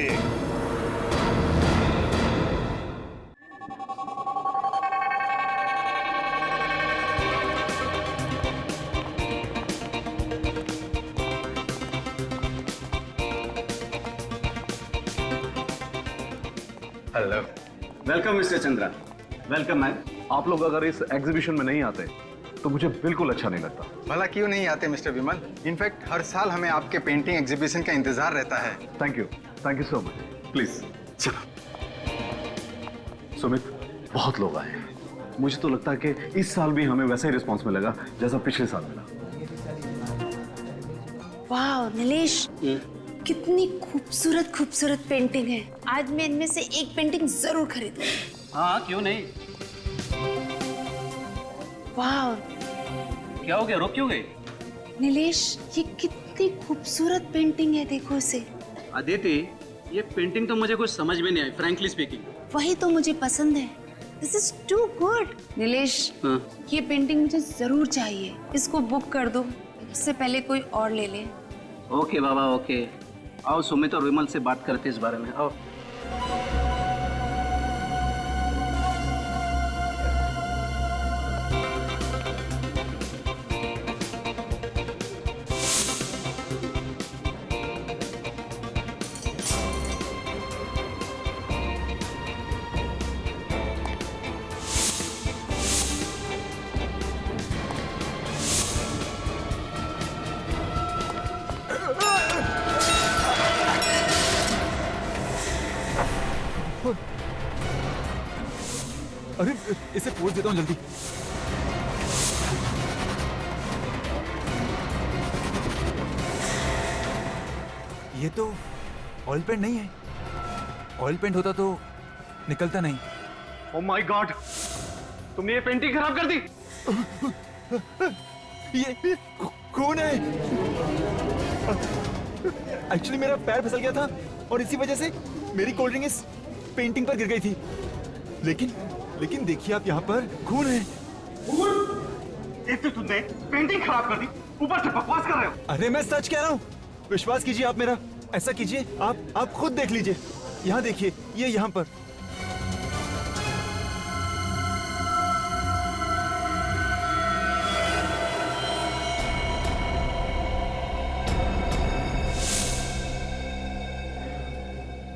Hello, welcome mister Chandra. Welcome ma'am. आप लोग अगर इस एग्जीबिशन में नहीं आते तो मुझे बिल्कुल अच्छा नहीं लगता। भला क्यों नहीं आते मिस्टर विमल? इनफैक्ट हर साल हमें आपके पेंटिंग एग्जीबिशन का इंतजार रहता है। Thank you so much. Please चलो। सुमित, बहुत लोग आए हैं। मुझे तो लगता है कि इस साल भी हमें वैसा ही रिस्पॉन्स मिलेगा जैसा पिछले साल मिला। वाह नीलेश, कितनी खूबसूरत खूबसूरत पेंटिंग है। आज मैं इनमें से एक पेंटिंग जरूर खरीदूंगी। हाँ क्यों नहीं। वाह, क्या हो गया, रुक क्यों गई? नीलेश, ये कितनी खूबसूरत पेंटिंग है, देखो इसे। अदिति, ये पेंटिंग तो मुझे कुछ समझ में नहीं आई, फ्रैंकली स्पीकिंग। वही तो मुझे पसंद है। This is too good. Nilesh, ये पेंटिंग मुझे जरूर चाहिए। इसको बुक कर दो, इससे पहले कोई और ले ले। ओके बाबा, ओके। आओ सुमित और विमल से बात करते इस बारे में। आओ। अरे इसे पोज देता हूँ जल्दी। ये तो ऑयल पेंट नहीं है। ऑयल पेंट होता तो निकलता नहीं। ओह माय गॉड, तुमने ये पेंटिंग खराब कर दी। ये कौन है? एक्चुअली मेरा पैर फिसल गया था और इसी वजह से मेरी कोल्ड ड्रिंक इस पेंटिंग पर गिर गई थी। लेकिन देखिए आप, यहाँ पर खून है। एक तो तुमने पेंटिंग खराब कर दी, ऊपर से बकवास कर रहे हो। अरे मैं सच कह रहा हूँ, विश्वास कीजिए आप मेरा। ऐसा कीजिए, आप खुद देख लीजिए। यहाँ देखिए, ये यहाँ पर।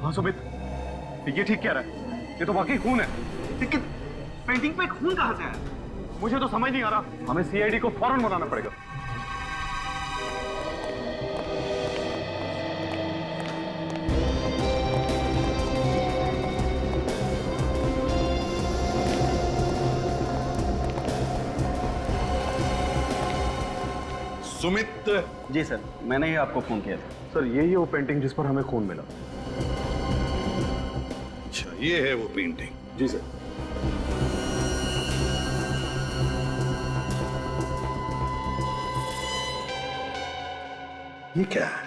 हाँ सुमित, ये ठीक कह रहा है। ये तो वाकई खून है। लेकिन पेंटिंग पे खून कहाँ से आया? मुझे तो समझ नहीं आ रहा। हमें सीआईडी को फौरन बुलाना पड़ेगा। सुमित। जी सर, मैंने ही आपको फोन किया था। सर यही है वो पेंटिंग जिस पर हमें खून मिला। अच्छा, ये है वो पेंटिंग? जी सर। ये क्या है?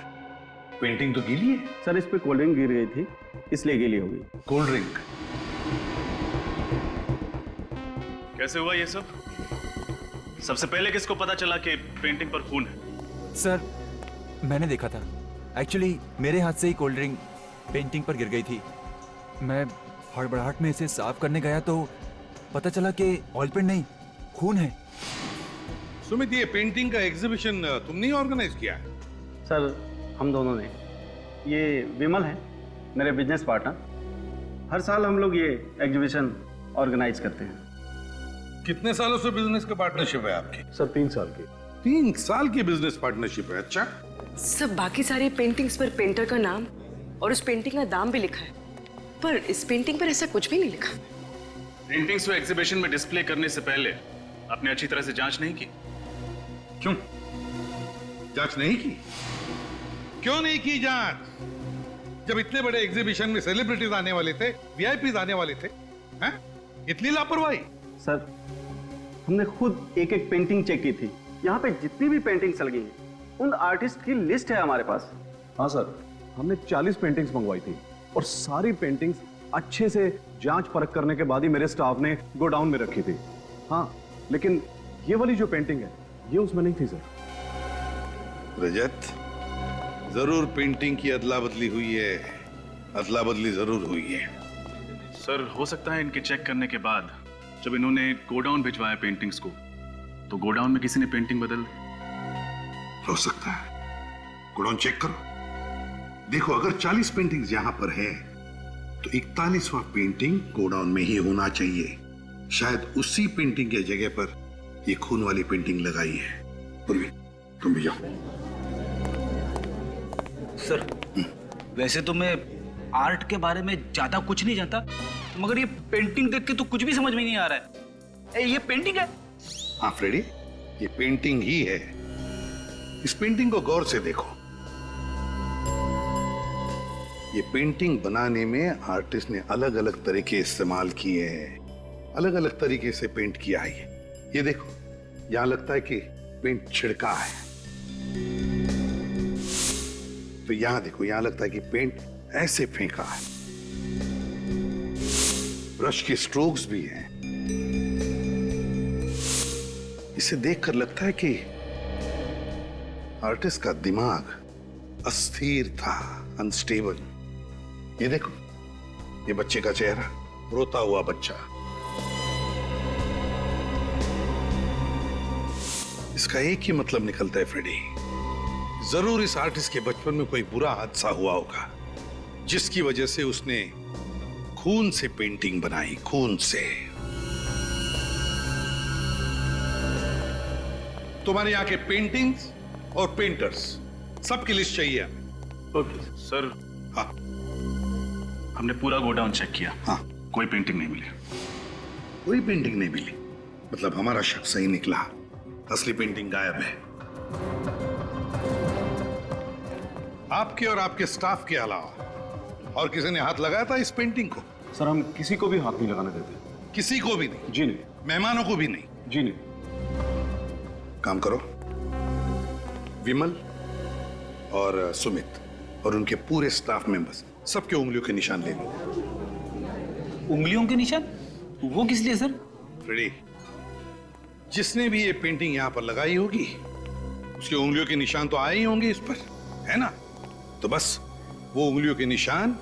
पेंटिंग तो गीली है। सर इस पे कोल्ड ड्रिंक गिर गई थी, इसलिए गीली हो गई। Cold drink? कैसे हुआ ये सब? सबसे पहले किसको पता चला कि पेंटिंग पर खून है? सर मैंने देखा था। एक्चुअली मेरे हाथ से ही कोल्ड ड्रिंक पेंटिंग पर गिर गई थी। मैं हड़बड़ाहट में इसे साफ करने गया तो पता चला कि ऑयल पेंट नहीं, खून है। सुमित, ये पेंटिंग का एग्जीबिशन तुमने ही ऑर्गेनाइज किया है? सर हम दोनों ने। ये विमल है मेरे बिजनेस पार्टनर। हर साल हम लोग ये एग्जीबिशन ऑर्गेनाइज करते हैं। कितने सालों से बिजनेस का पार्टनरशिप है आपकी? सर 3 साल की। 3 साल की बिजनेस पार्टनरशिप है? अच्छा। सब बाकी सारे पेंटिंग्स पर पेंटर का नाम और उस पेंटिंग का दाम भी लिखा है, पर इस पेंटिंग पर ऐसा कुछ भी नहीं लिखा। पेंटिंग्स को एग्जीबिशन में डिस्प्ले करने से पहले आपने अच्छी तरह से जांच नहीं की? क्यों जांच नहीं की? क्यों नहीं की जांच? जब इतने बड़े एग्जीबिशन में सेलिब्रिटीज आने वाले थे, वीआईपीज आने वाले थे, हैं? इतनी लापरवाही? सर, हमने खुद एक एक पेंटिंग चेक की थी। यहाँ पे जितनी भी पेंटिंग्स लगी हैं, उन आर्टिस्ट की लिस्ट है हमारे पास। हाँ सर, हमने 40 पेंटिंग्स मंगवाई थी और सारी पेंटिंग्स अच्छे से जांच परख करने के बाद ही मेरे स्टाफ ने गोडाउन में रखी थी। हाँ, लेकिन ये वाली जो पेंटिंग है, ये उसमें नहीं थी सर। रजत, जरूर पेंटिंग की अदला बदली हुई है, अदला बदली जरूर हुई है। सर, हो सकता है इनके चेक करने के बाद जब इन्होंने गोडाउन भिजवाया पेंटिंग्स को, तो गोडाउन में किसी ने पेंटिंग बदल दी। हो सकता है। गोडाउन चेक करो, देखो अगर 40 पेंटिंग्स यहां पर है तो 41वां पेंटिंग गोडाउन में ही होना चाहिए। शायद उसी पेंटिंग के जगह पर ये खून वाली पेंटिंग लगाई है। पूर्वी, तुम भी जाओ। सर, वैसे तो मैं आर्ट के बारे में ज्यादा कुछ नहीं जानता, मगर ये पेंटिंग देख के तो कुछ भी समझ में नहीं आ रहा है। ये पेंटिंग है? हाँ फ्रेडी, ये पेंटिंग ही है। इस पेंटिंग को गौर से देखो। ये पेंटिंग बनाने में आर्टिस्ट ने अलग अलग तरीके इस्तेमाल किए हैं, अलग अलग तरीके से पेंट किया है। ये देखो, यहां लगता है कि पेंट छिड़का है, तो यहां देखो, यहां लगता है कि पेंट ऐसे फेंका है। ब्रश के स्ट्रोक्स भी हैं। इसे देखकर लगता है कि आर्टिस्ट का दिमाग अस्थिर था, अनस्टेबल। ये देखो, ये बच्चे का चेहरा, रोता हुआ बच्चा। इसका एक ही मतलब निकलता है फ्रेडी, जरूर इस आर्टिस्ट के बचपन में कोई बुरा हादसा हुआ होगा, जिसकी वजह से उसने खून से पेंटिंग बनाई, खून से। तुम्हारे यहाँ के पेंटिंग्स और पेंटर्स सबकी लिस्ट चाहिए हमें। Okay sir. हाँ, हमने पूरा गोडाउन चेक किया। हाँ, कोई पेंटिंग नहीं मिली। कोई पेंटिंग नहीं मिली? मतलब हमारा शक सही निकला, असली पेंटिंग गायब है। आपके और आपके स्टाफ के अलावा और किसी ने हाथ लगाया था इस पेंटिंग को? सर, हम किसी को भी हाथ नहीं लगाने देते। किसी को भी नहीं? जी नहीं। मेहमानों को भी नहीं? जी नहीं। काम करो, विमल और सुमित और उनके पूरे स्टाफ मेंबर्स, सबके उंगलियों के निशान ले लो। उंगलियों के निशान? वो किस लिए सर? रेडी, जिसने भी ये पेंटिंग यहां पर लगाई होगी, उसकी उंगलियों के निशान तो आए ही होंगे इस पर, है ना? तो बस वो उंगलियों के निशान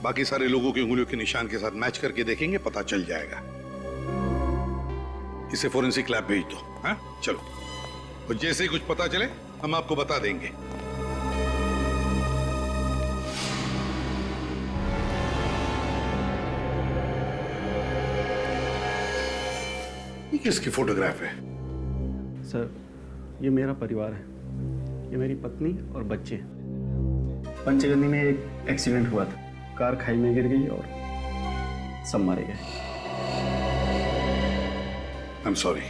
बाकी सारे लोगों की उंगलियों के निशान के साथ मैच करके देखेंगे, पता चल जाएगा। इसे फोरेंसिक लैब भेज दो। हाँ, चलो। और जैसे ही कुछ पता चले हम आपको बता देंगे। ये किसकी फोटोग्राफ है? सर, ये मेरा परिवार है। ये मेरी पत्नी और बच्चे। पंचगंदी में एक एक्सीडेंट हुआ था, कार खाई में गिर गई और सब मारे गए। I am sorry.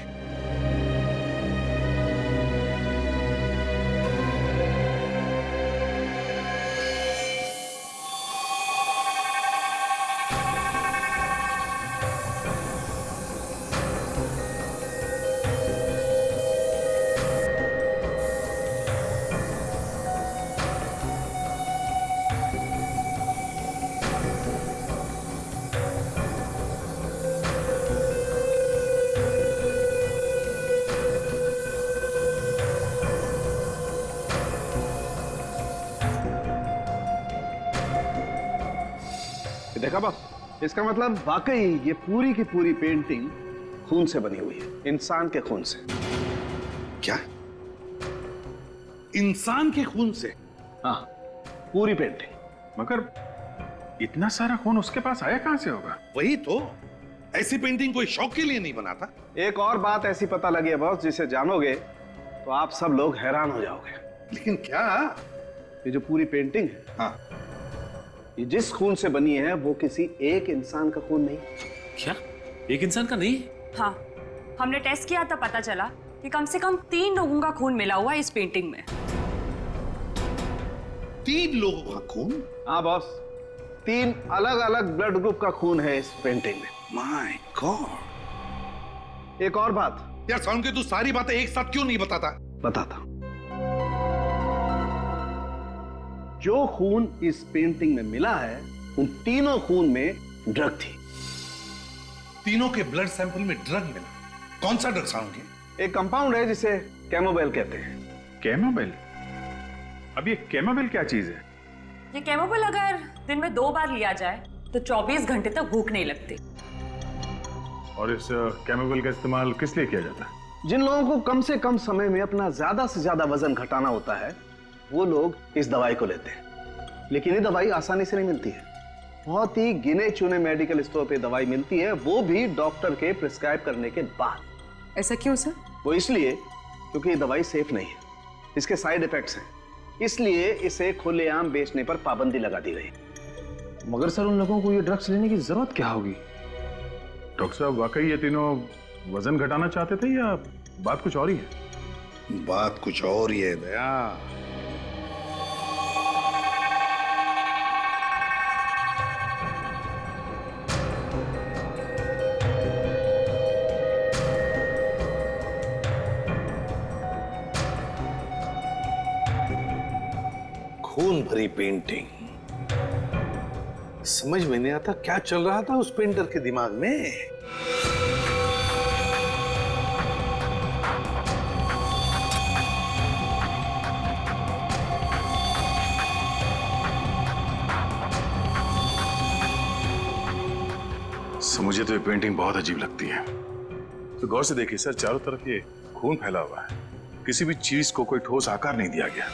देखा बाप, इसका मतलब वाकई ये पूरी की पूरी पेंटिंग खून से बनी हुई है, इंसान के खून से। क्या? इंसान के खून से? हाँ, पूरी पेंटिंग। मगर इतना सारा खून उसके पास आया कहां से होगा? वही तो, ऐसी पेंटिंग कोई शौक के लिए नहीं बनाता। एक और बात ऐसी पता लगी है बॉस, जिसे जानोगे तो आप सब लोग हैरान हो जाओगे। लेकिन क्या? ये जो पूरी पेंटिंग है, हाँ, ये जिस खून से बनी है वो किसी एक इंसान का खून नहीं। क्या एक इंसान का नहीं? हाँ, हमने टेस्ट किया तो पता चला कि कम से कम 3 लोगों का खून मिला हुआ है इस पेंटिंग में। 3 लोगों का खून? हाँ बॉस, 3 अलग अलग ब्लड ग्रुप का खून है इस पेंटिंग में। My God. एक और बात यार साउंड के तू सारी बातें एक साथ क्यों नहीं बताता? बताता। जो खून इस पेंटिंग में मिला है उन तीनों खून में ड्रग थी। तीनों के ब्लड सैंपल में ड्रग मिला? कौन सा ड्रग साउंड के? एक कंपाउंड है जिसे कैमोबेल कहते हैं। कैमोबेल? अब ये कैमोबेल क्या चीज है? ये कैमोबेल अगर दिन में 2 बार लिया जाए तो 24 घंटे तक भूख नहीं लगती। और इस कैमोबेल का इस्तेमाल किस लिए किया जाता है? जिन लोगों को कम से कम समय में अपना ज्यादा से ज्यादा वजन घटाना होता है वो लोग इस दवाई को लेते हैं। लेकिन ये दवाई आसानी से नहीं मिलती है। बहुत ही गिने चुने मेडिकल स्टोर पे दवाई मिलती है, वो भी डॉक्टर के प्रिस्क्राइब करने के बाद। ऐसा क्यों सर? वो इसलिए क्योंकि ये दवाई सेफ नहीं है, इसके साइड इफेक्ट्स हैं, इसलिए इसे खुलेआम बेचने पर पाबंदी लगा दी गई। मगर सर उन लोगों को ये ड्रग्स लेने की जरूरत क्या होगी? डॉक्टर साहब वाकई ये तीनों वजन घटाना चाहते थे या बात कुछ और ही है? बात कुछ और ही है दया। खून भरी पेंटिंग, समझ में नहीं आता क्या चल रहा था उस पेंटर के दिमाग में। मुझे तो ये पेंटिंग बहुत अजीब लगती है। तो गौर से देखिए सर, चारों तरफ ये खून फैला हुआ है, किसी भी चीज को कोई ठोस आकार नहीं दिया गया।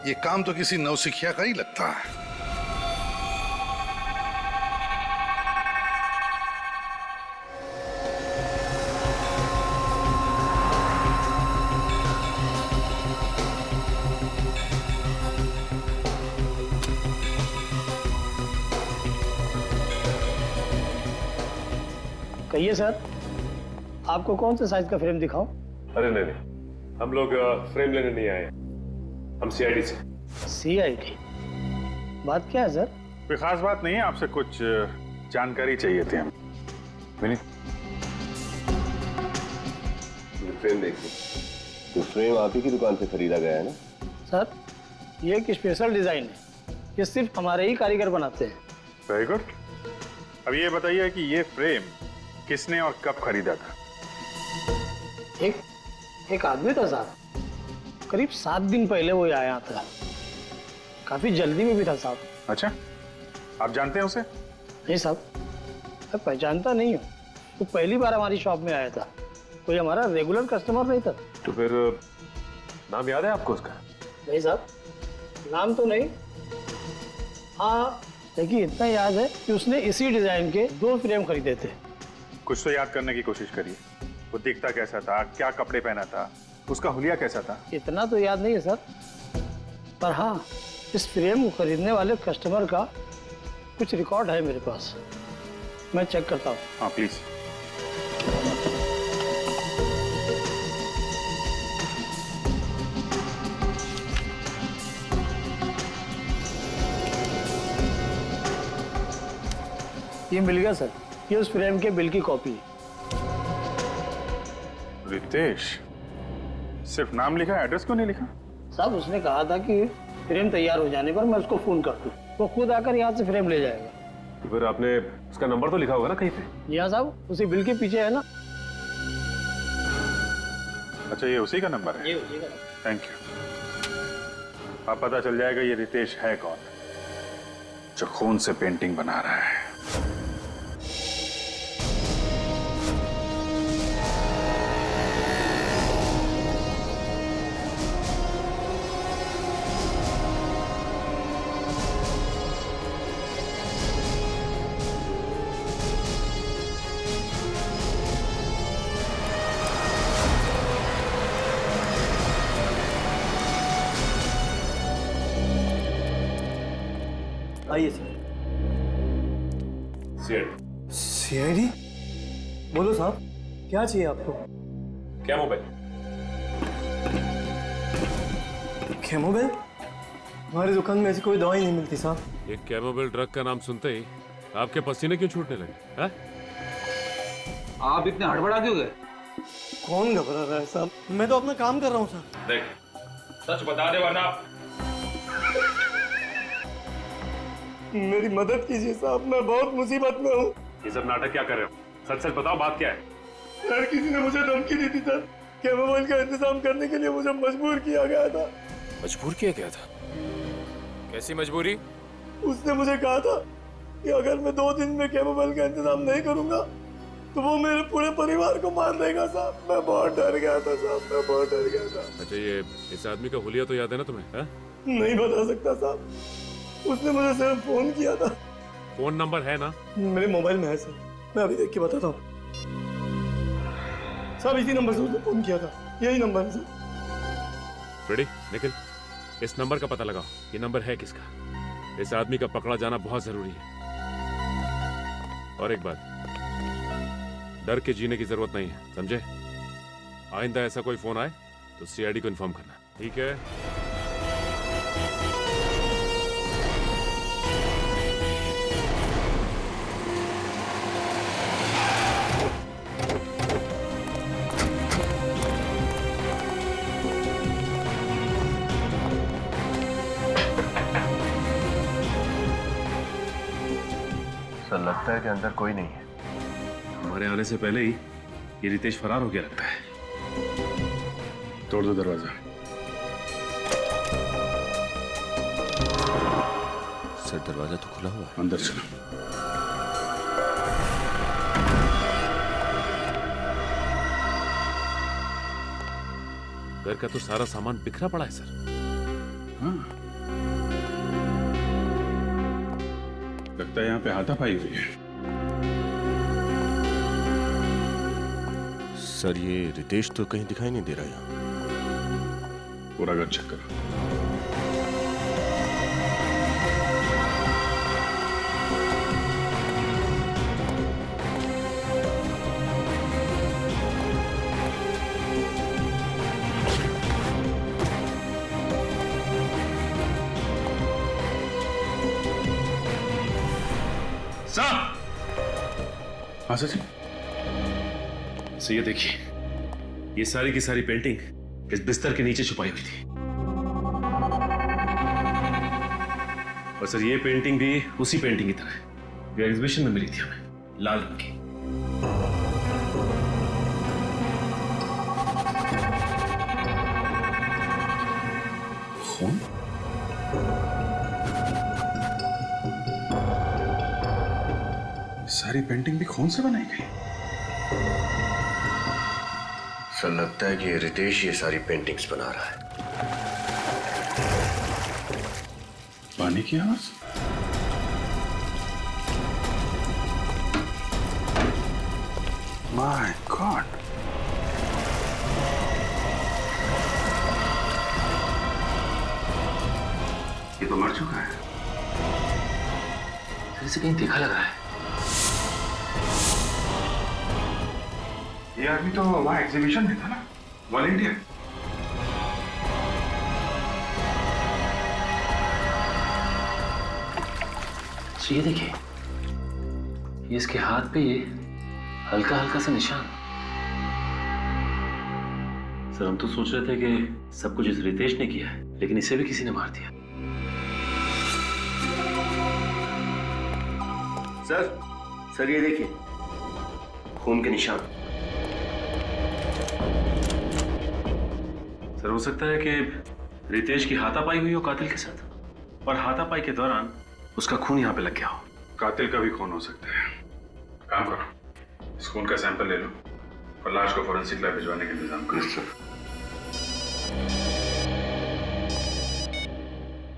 ये काम तो किसी नौसिखिया का ही लगता है। कहिए सर, आपको कौन सा साइज का फ्रेम दिखाऊं? अरे नहीं, हम लोग फ्रेम लेने नहीं आए, हम सीआईडी से। सीआईडी? बात क्या है सर? कोई खास बात नहीं है, आपसे कुछ जानकारी चाहिए थी हम। फ्रेम देखिए, तो फ्रेम आप ही की दुकान से खरीदा गया है ना? सर, ये एक स्पेशल डिजाइन है, ये सिर्फ हमारे ही कारीगर बनाते हैं। Very good. अब ये बताइए कि ये फ्रेम किसने और कब खरीदा था? एक आदमी था साहब, करीब 7 दिन पहले वो आया था, काफी जल्दी में भी था साहब। अच्छा, आप जानते हैं उसे? नहीं साहब, मैं पहचानता नहीं हूँ, वो पहली बार हमारी शॉप में आया था, कोई हमारा रेगुलर कस्टमर नहीं था। तो फिर नाम याद है आपको उसका? नहीं साहब, नाम तो नहीं। हाँ, लेकिन इतना याद है कि उसने इसी डिजाइन के 2 फ्रेम खरीदे थे। कुछ तो याद करने की कोशिश करिए। वो दिखता कैसा था, क्या कपड़े पहना था, उसका हुलिया कैसा था? इतना तो याद नहीं है सर, पर हाँ, इस फ्रेम को खरीदने वाले कस्टमर का कुछ रिकॉर्ड है मेरे पास, मैं चेक करता हूँ। हाँ प्लीज। ये मिल गया सर, ये उस फ्रेम के बिल की कॉपी है। रितेश, सिर्फ नाम लिखा, एड्रेस क्यों नहीं लिखा? साहब, उसने कहा था कि फ्रेम तैयार हो जाने पर मैं उसको फोन कर दूं, वो खुद आकर यहाँ से फ्रेम ले जाएगा। तो फिर आपने उसका नंबर तो लिखा होगा ना कहीं पे? जी हाँ साहब, उसी बिल के पीछे है ना। अच्छा, ये उसी का नंबर है? ये उसी का। Thank you. अब पता चल जाएगा ये रितेश है कौन, जो खून से पेंटिंग बना रहा है। आइए सर। सीआईडी? बोलो साहब, क्या चाहिए आपको? क्या मोबाइल? कैमोबेल? हमारी दुकान में ऐसी कोई दवाई नहीं मिलती साहब। ये कैमोबेल ड्रग का नाम सुनते ही आपके पसीने क्यों छूटने लगे? हैं? आप इतने हड़बड़ा क्यों गए? कौन घबरा रहा है साहब? मैं तो अपना काम कर रहा हूँ साहब। देख, सच बता दे वरना मेरी मदद कीजिए साहब, मैं बहुत मुसीबत में हूँ। ये सब नाटक क्या कर रहे हो? सच सच बताओ, बात क्या है? यार किसी ने मुझे धमकी दी थी सर। कैमोबेल का इंतजाम करने के लिए मुझे मजबूर किया गया था। मजबूर किया गया था? कैसी मजबूरी? उसने मुझे कहा था कि अगर मैं 2 दिन में कैमोबेल का इंतजाम नहीं करूंगा तो वो मेरे पूरे परिवार को मार देगा साहब। मैं बहुत डर गया था साहब, मैं बहुत डर गया था। अच्छा, ये इस आदमी का हुलिया तो याद है ना तुम्हें? है? नहीं बता सकता साहब, उसने मुझे सिर्फ फोन किया था। फोन नंबर है ना? मेरे मोबाइल में है सर, मैं अभी देख के बताता हूँ। सब इसी नंबर से उसने फोन किया था, यही नंबर है सर। रेडी, निखिल, इस नंबर का पता लगाओ। ये नंबर है किसका? इस आदमी का पकड़ा जाना बहुत जरूरी है। और एक बात, डर के जीने की जरूरत नहीं है, समझे? आइंदा ऐसा कोई फोन आए तो सीआईडी को इन्फॉर्म करना, ठीक है? सर, लगता है कि अंदर कोई नहीं है। हमारे आने से पहले ही ये रितेश फरार हो गया लगता है। तोड़ दो दरवाजा। सर, दरवाजा तो खुला हुआ है। अंदर चलो। घर का तो सारा सामान बिखरा पड़ा है सर। हाँ, लगता है यहाँ पे हाथापाई हुई है। सर, ये रितेश तो कहीं दिखाई नहीं दे रहा यहाँ। पूरा घर चेक करो। हाँ सर। ये देखिए, ये सारी की सारी पेंटिंग इस बिस्तर के नीचे छुपाई हुई थी। और सर, ये पेंटिंग भी उसी पेंटिंग की तरह है, ये एग्जीबिशन में मिली थी हमें, लाल रंग की। खून? सारी पेंटिंग भी खून से बनाई गई। सर, लगता है कि ये रितेश ये सारी पेंटिंग्स बना रहा है। पानी की आवाज? माय गॉड, ये तो मर चुका है। इसे कहीं देखा लग रहा है। ये आदमी तो वहां एग्जीबिशन में था ना, वॉलंटियर। ये देखिए, ये इसके हाथ पे ये हल्का हल्का सा निशान। सर, हम तो सोच रहे थे कि सब कुछ इस रितेश ने किया है, लेकिन इसे भी किसी ने मार दिया। सर ये देखिए, खून के निशान। सर, हो सकता है कि रितेश की हाथापाई हुई हो कातिल के साथ, और हाथापाई के दौरान उसका खून यहाँ पे लग गया हो। कातिल का भी खून हो सकता है। काम करो, इस खून का सैंपल ले लो और लाश को फॉरेंसिक लैब भिजवाने का इंतजाम करो।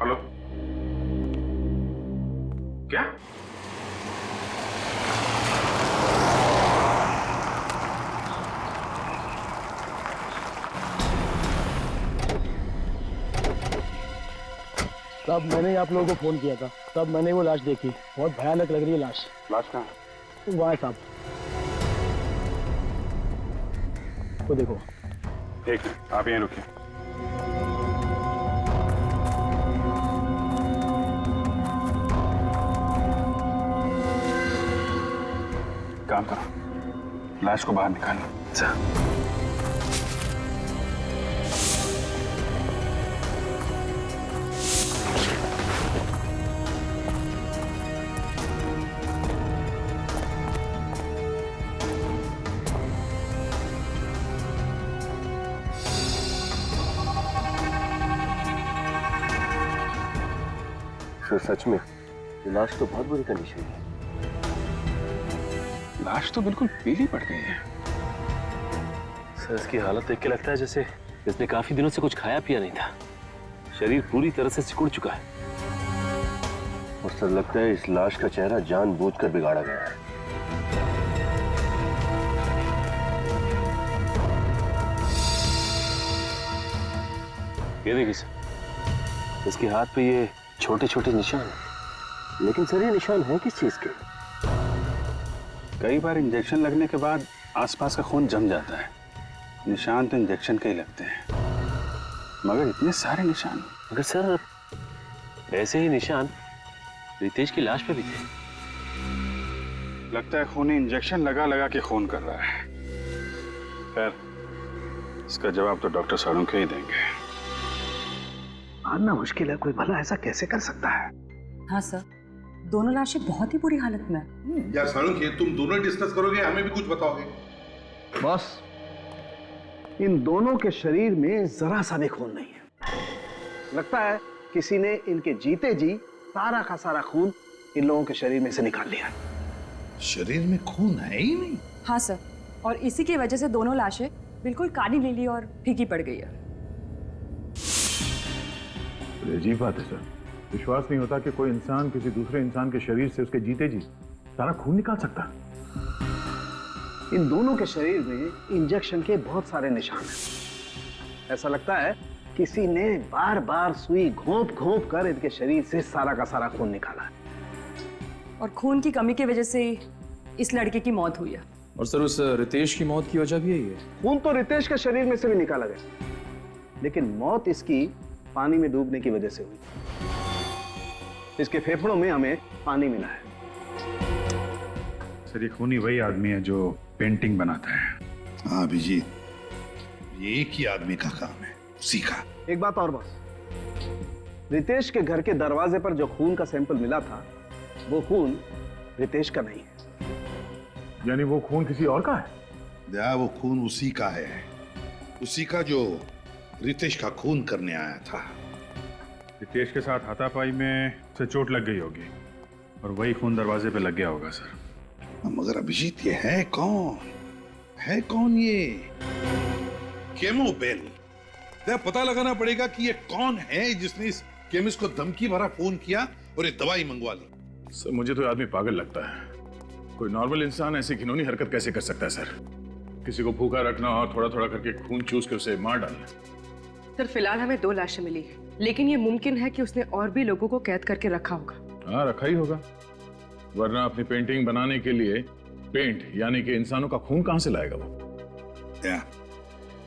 हेलो, क्या? साहब, मैंने आप लोगों को फोन किया था, साहब मैंने वो लाश देखी, बहुत भयानक लग रही है लाश। लाश कहाँ? वहाँ है साहब, वो देखो। एक मिनट, आप यहीं रुकिए। काम करो, लाश को बाहर निकालो। अच्छा। सर सच में ये लाश तो बहुत बुरी कंडीशन है। लाश तो बिल्कुल पीली पड़ गई है। सर इसकी हालत देख के लगता है जैसे इसने काफी दिनों से कुछ खाया पिया नहीं था। शरीर पूरी तरह से सिकुड़ चुका है। और सर लगता है इस लाश का चेहरा जानबूझकर बिगाड़ा गया है। ये देखिए सर, इसके हाथ पे ये छोटे छोटे निशान है। लेकिन सर ये निशान है किस चीज के? कई बार इंजेक्शन लगने के बाद आसपास का खून जम जाता है। निशान तो इंजेक्शन के ही लगते हैं, मगर इतने सारे निशान। मगर सर ऐसे ही निशान रितेश की लाश पे भी थे। लगता है खूनी इंजेक्शन लगा लगा के खून कर रहा है। खैर इसका जवाब तो डॉक्टर साळुंखे ही देंगे। मानना मुश्किल है, कोई भला ऐसा कैसे कर सकता है? हाँ सर, दोनों लाशें बहुत ही बुरी हालत में हैं। यार साळुंखे, तुम दोनों डिस्कस करोगे, हमें भी कुछ बताओगे? बॉस, इन दोनों के शरीर में जरा सा भी खून नहीं है। लगता है किसी ने इनके जीते जी सारा का सारा खून इन लोगों के शरीर में से निकाल लिया। शरीर में खून है ही नहीं। हाँ सर, और इसी की वजह से दोनों लाशें बिल्कुल काली नीली और फीकी पड़ गई है। अजीब बात है सर, विश्वास नहीं होता कि कोई इंसान किसी दूसरे इंसान के शरीर से उसके जीते जी सारा खून निकाल सकता है। इन दोनों के शरीर में इंजेक्शन के बहुत सारे निशान हैं। ऐसा लगता है किसी ने बार बार सुई घोंप घोंप कर इनके शरीर से सारा का सारा खून निकाला है। और खून की कमी की वजह से इस लड़के की मौत हुई है। और सर उस रितेश की मौत की वजह भी यही है। खून तो रितेश के शरीर में से भी निकाला गया, लेकिन मौत इसकी पानी में डूबने की वजह से हुई। इसके फेफड़ों में हमें पानी मिला है। सर ये खूनी वही आदमी है जो पेंटिंग बनाता है। हाँ अभिजीत, ये एक ही आदमी का काम है, उसी का। एक बात और बस, रितेश के घर के दरवाजे पर जो खून का सैंपल मिला था वो खून रितेश का नहीं है। यानी वो खून किसी और का है? दया, वो खून उसी का है, उसी का जो रितेश का खून करने आया था। रितेश के साथ हाथापाई में से चोट लग गई होगी और वही खून दरवाजे पे लग गया होगा सर। मगर अभिजीत ये है कौन? है कौन ये? केमोबेल। पता लगाना पड़ेगा कि ये कौन है जिसने इस केमिस्ट को धमकी भरा फोन किया और ये दवाई मंगवा ली। सर मुझे तो आदमी पागल लगता है। कोई नॉर्मल इंसान ऐसी घिनौनी हरकत कैसे कर सकता है सर? किसी को भूखा रखना और थोड़ा थोड़ा करके खून चूस के उसे मार डालना। सर फिलहाल हमें 2 लाशें मिली, लेकिन ये मुमकिन है कि उसने और भी लोगों को कैद करके रखा होगा। हाँ रखा ही होगा, वरना अपनी पेंटिंग बनाने के लिए पेंट यानी कि इंसानों का खून कहां से लाएगा वो?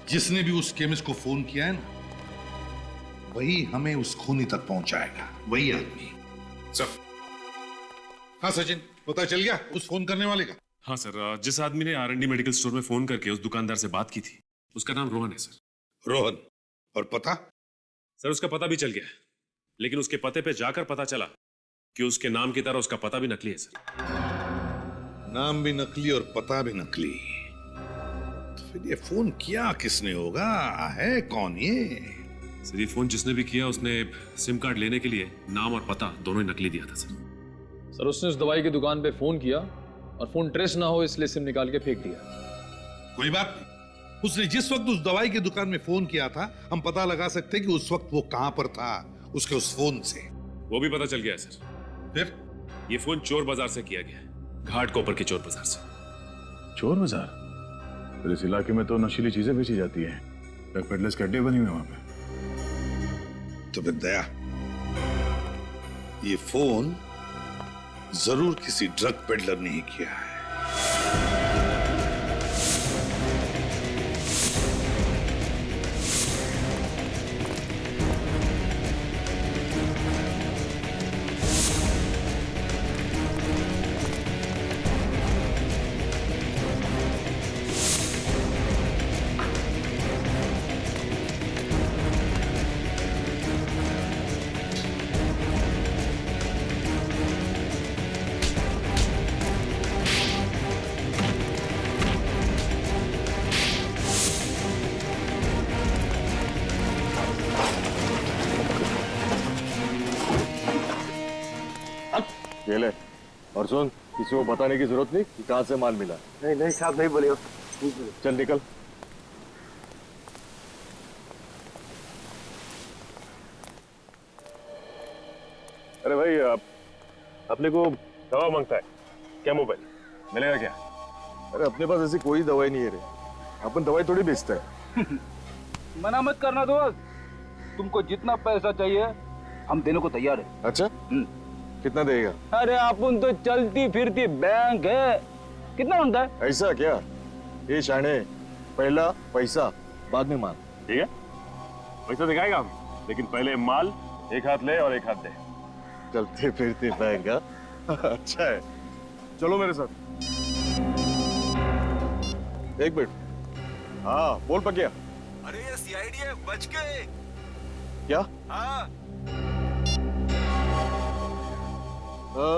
जिसने भी उस केमिस्ट को फोन किया है ना, वही हमें उस खूनी तक पहुंचाएगा, वही आदमी। सर हाँ सचिन, पता चल गया उस फोन करने वाले का? हाँ सर, जिस आदमी ने R&D मेडिकल स्टोर में फोन करके उस दुकानदार से बात की थी, उसका नाम रोहन है सर। रोहन? और पता? सर उसका पता भी चल गया, लेकिन उसके पते पे जाकर पता चला कि उसके नाम की तरह उसका पता भी नकली है सर। नाम भी नकली और पता भी नकली, तो फिर ये फोन किया किसने होगा? है कौन ये? सर ये फोन जिसने भी किया उसने सिम कार्ड लेने के लिए नाम और पता दोनों ही नकली दिया था सर। सर उसने उस दवाई की दुकान पे फोन किया और फोन ट्रेस ना हो इसलिए सिम निकाल के फेंक दिया। कोई बात नहीं, उसने जिस वक्त उस दवाई की दुकान में फोन किया था, हम पता लगा सकते हैं कि उस वक्त वो कहां पर था उसके उस फोन से। वो भी पता चल गया है सर। फिर ये फोन चोर बाजार से किया गया है, घाट कोपर के चोर बाजार से। चोर बाजार? फिर इस इलाके में तो नशीली चीजें बेची जाती है, ड्रग पेडलर्स के अड्डे बने हुए वहां पे। तो फिर दया, ये फोन जरूर किसी ड्रग पेडलर ने ही किया है। ये ले, और सुन, किसी को बताने की जरूरत नहीं कि कहाँ से माल मिला। नहीं नहीं साहब, नहीं बोलिए। चल निकल। अरे भाई, अपने को दवा मांगता है क्या? मोबाइल मिलेगा क्या? अरे अपने पास ऐसी कोई दवाई नहीं है रे, अपन दवाई थोड़ी बेचते हैं। मना मत करना दोस्त, तुमको जितना पैसा चाहिए हम देने को तैयार है। अच्छा, कितना देगा? अरे अपन तो चलती फिरती बैंक है, कितना मांगता है? ऐसा क्या? ये शाने, पहला पैसा बाद में माल, ठीक है? पैसा दिखाएगा हम, लेकिन पहले माल एक हाथ ले और एक हाथ दे। चलते फिरते बैंक, अच्छा है, चलो मेरे साथ। एक मिनट, हाँ बोल पकिया। अरे ये सीआईडी है, बच गए। क्या? हाँ।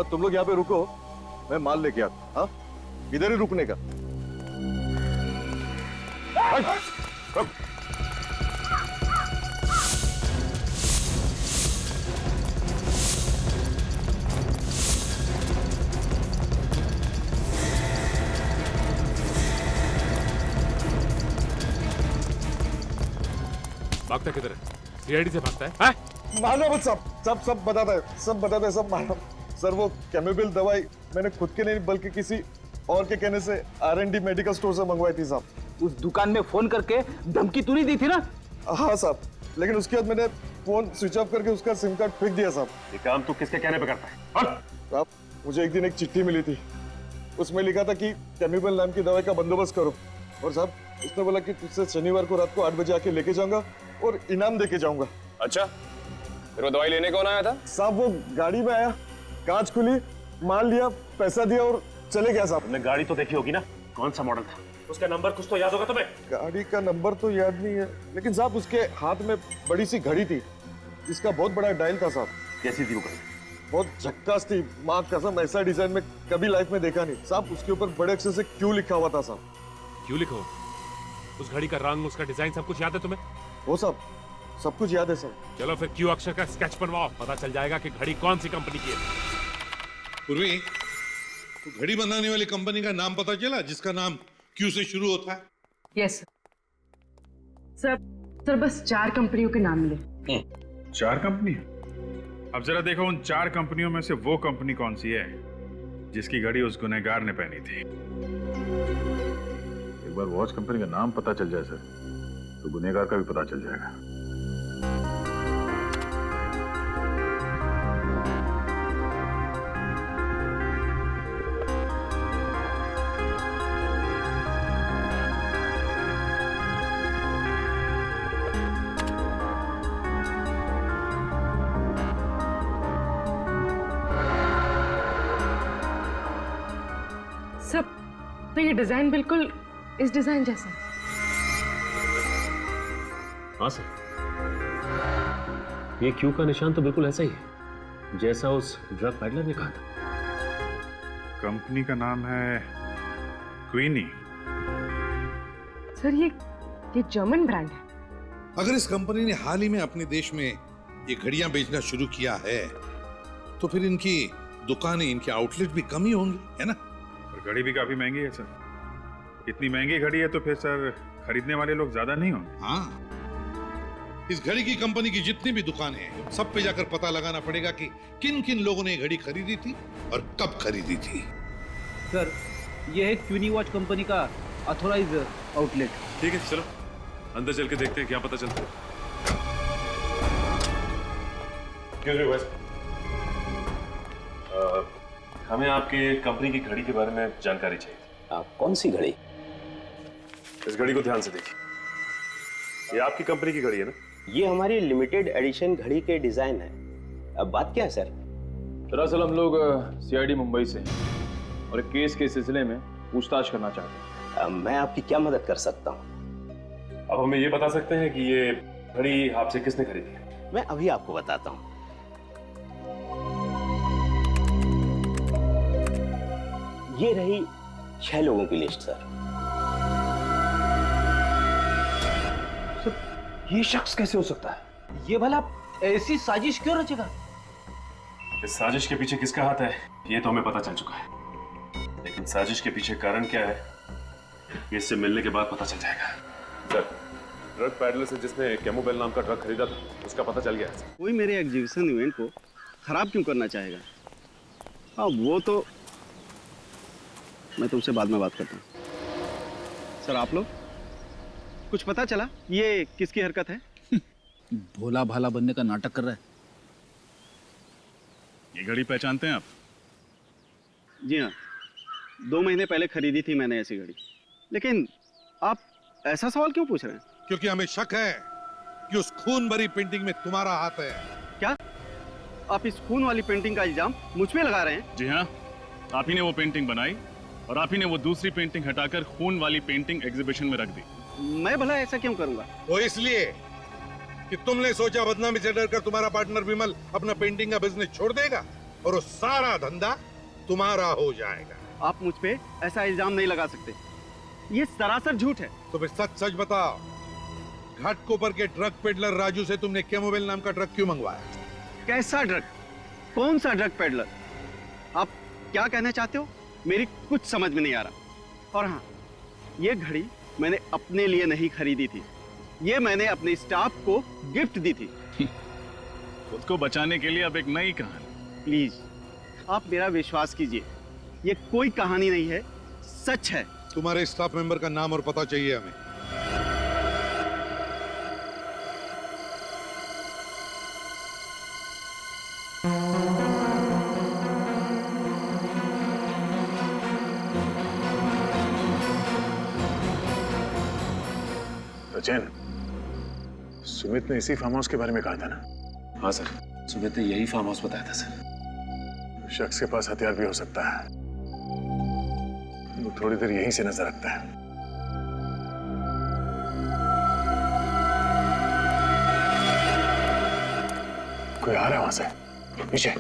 तुम लोग यहाँ पे रुको, मैं माल लेके आता। हाँ, इधर ही रुकने का। भागता किधर है? सीआईडी से भागता है? हाँ? मानो मत, सब बताता है, सब मानो। सर वो कैमोबिल दवाई मैंने खुद के नहीं बल्कि किसी और के कहने से R&D मेडिकल स्टोर से मंगवाई थी साहब। उस दुकान में फोन करके धमकी तूने दी थी ना? हाँ साहब, लेकिन उसके बाद मैंने फोन स्विच ऑफ करके उसका सिम कार्ड फेंक दिया साहब। ये काम तू किसके कहने पे करता है? साहब मुझे एक दिन एक चिट्ठी मिली थी, उसमें लिखा था कि कैमोबिल नाम की दवाई का बंदोबस्त करो, और साहब उसने बोला कि तुझसे शनिवार को रात को 8 बजे आके लेके जाऊंगा और इनाम देके जाऊंगा। अच्छा, फिर वो दवाई लेने कौन आया था? साहब वो गाड़ी में आया, कांच खुली, माल लिया, पैसा दिया और चले गया साहब। तुमने गाड़ी तो देखी होगी ना, कौन सा मॉडल था? उसका नंबर कुछ तो याद होगा तुम्हें? गाड़ी का नंबर तो याद नहीं है, लेकिन साहब उसके हाथ में बड़ी सी घड़ी थी, जिसका बहुत बड़ा डायल था साहब। कैसी थी वो घड़ी? बहुत झक्कास थी, माँ कसम ऐसा डिजाइन में कभी लाइफ में देखा नहीं साहब। उसके ऊपर बड़े अक्षर से क्यू लिखा हुआ था साहब। क्यों लिखो? उस घड़ी का रंग, उसका डिजाइन सब कुछ याद है तुम्हें? वो सब कुछ याद है सर। चलो फिर क्यू अक्षर का स्केच बनवाओ, पता चल जाएगा कि घड़ी कौन सी कंपनी की है। पूर्वी, तो घड़ी बनाने वाली कंपनी का नाम पता चला जिसका नाम क्यू से शुरू होता है? यस सर, बस 4 कंपनियों के नाम मिले। 4 कंपनी? अब जरा देखो उन 4 कंपनियों में से वो कंपनी कौन सी है जिसकी घड़ी उस गुनहगार ने पहनी थी। एक बार वॉच कंपनी का नाम पता चल जाए सर, तो गुनहगार का भी पता चल जाएगा। सब तो ये डिजाइन बिल्कुल इस डिजाइन जैसा है। हाँ सर, ये क्यू का निशान तो बिल्कुल ऐसा ही है जैसा उस ड्रग पैडलर ने कहा था। कंपनी का नाम है क्वीनी। सर ये जर्मन ब्रांड है। अगर इस कंपनी ने हाल ही में अपने देश में ये घड़ियां बेचना शुरू किया है, तो फिर इनकी दुकानें, इनके आउटलेट भी कम ही होंगे, है ना? और घड़ी भी काफी महंगी है सर। इतनी महंगी घड़ी है तो फिर सर खरीदने वाले लोग ज्यादा नहीं होंगे। हाँ, इस घड़ी की कंपनी की जितनी भी दुकानें हैं, सब पे जाकर पता लगाना पड़ेगा कि किन किन लोगों ने घड़ी खरीदी थी और कब खरीदी थी। सर ये है क्वीनी वॉच कंपनी का ऑथोराइज आउटलेट। ठीक है, चलो अंदर चल के देखते हैं क्या पता चलता है। हमें आपके कंपनी की घड़ी के बारे में जानकारी चाहिए। कौन सी घड़ी? इस घड़ी को ध्यान से देखिए। ये आपकी कंपनी की घड़ी है ना? ये हमारी लिमिटेड एडिशन घड़ी के डिजाइन है। अब बात क्या है सर? दरअसल हम लोग सीआईडी मुंबई से और एक केस के सिलसिले में पूछताछ करना चाहते हैं। मैं आपकी क्या मदद कर सकता हूँ? अब हमें ये बता सकते हैं कि ये घड़ी आपसे किसने खरीदी है? मैं अभी आपको बताता हूँ। ये रही 6 लोगों की लिस्ट सर। ये शख्स कैसे हो सकता है? ये भला ऐसी साजिश क्यों रचेगा? इस साजिश के पीछे किसका हाथ है ये तो हमें पता चल चुका है, लेकिन साजिश के पीछे कारण क्या है ये इससे मिलने के बाद पता चल जाएगा। सर, ड्रग पैडलर से जिसने कैमोबेल नाम का ड्रग खरीदा था उसका पता चल गया है। कोई मेरे एग्जीबिशन इवेंट को खराब क्यों करना चाहेगा? हाँ, वो तो मैं तुमसे बाद में बात करता हूँ। सर, आप लोग कुछ पता चला ये किसकी हरकत है? भोला भाला बनने का नाटक कर रहा है। ये घड़ी पहचानते हैं आप? जी हाँ, 2 महीने पहले खरीदी थी मैंने ऐसी घड़ी। लेकिन आप ऐसा सवाल क्यों पूछ रहे हैं? क्योंकि हमें शक है कि उस खून भरी पेंटिंग में तुम्हारा हाथ है। क्या आप इस खून वाली पेंटिंग का इल्जाम मुझ पे लगा रहे हैं? जी हाँ, आप ही ने वो पेंटिंग बनाई और आप ही ने वो दूसरी पेंटिंग हटाकर खून वाली पेंटिंग एग्जीबिशन में रख दी। मैं भला ऐसा क्यों करूंगा? वो इसलिए कि तुमने सोचा बदनामी से डरकर तुम्हारा पार्टनर विमल अपना पेंटिंग का बिजनेस छोड़ देगा और वो सारा धंधा तुम्हारा हो जाएगा। आप मुझ पे ऐसा इल्जाम नहीं लगा सकते, ये सरासर झूठ है। तो फिर सच सच बताओ, घाटकोपर के ड्रग पेडलर राजू से तुमने कैमोबेल नाम का ड्रग क्यों मंगवाया? कैसा ड्रग? कौन सा ड्रग पेडलर? आप क्या कहना चाहते हो? मेरी कुछ समझ में नहीं आ रहा। और हाँ, ये घड़ी मैंने अपने लिए नहीं खरीदी थी, ये मैंने अपने स्टाफ को गिफ्ट दी थी। खुद को बचाने के लिए अब एक नई कहानी। प्लीज आप मेरा विश्वास कीजिए, ये कोई कहानी नहीं है, सच है। तुम्हारे स्टाफ मेंबर का नाम और पता चाहिए हमें। सचिन, सुमित ने इसी फार्म हाउस के बारे में कहा था ना? हाँ सर, सुमित ने यही फार्म हाउस बताया था सर। शख्स के पास हथियार भी हो सकता है, वो थोड़ी देर यहीं से नजर रखता है। कोई आ रहा है वहां से, पीछे।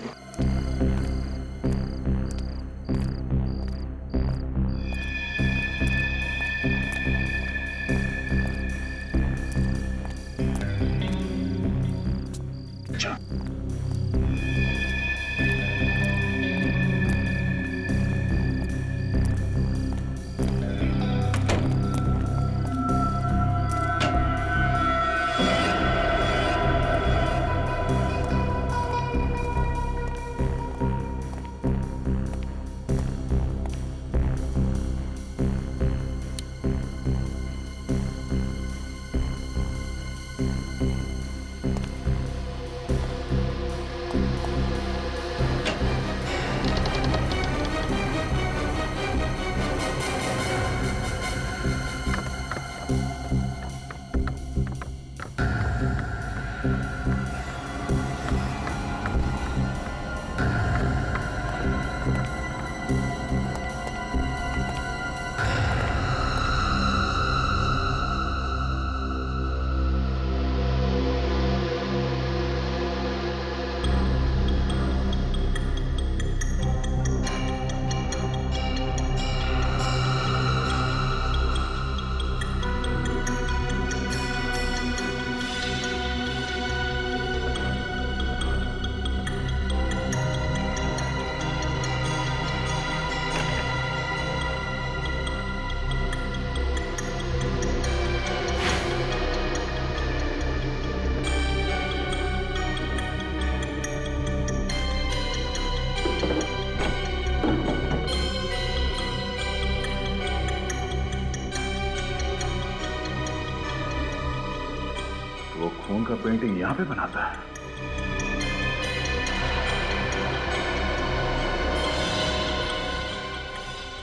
खून का पेंटिंग यहाँ पे बनाता है।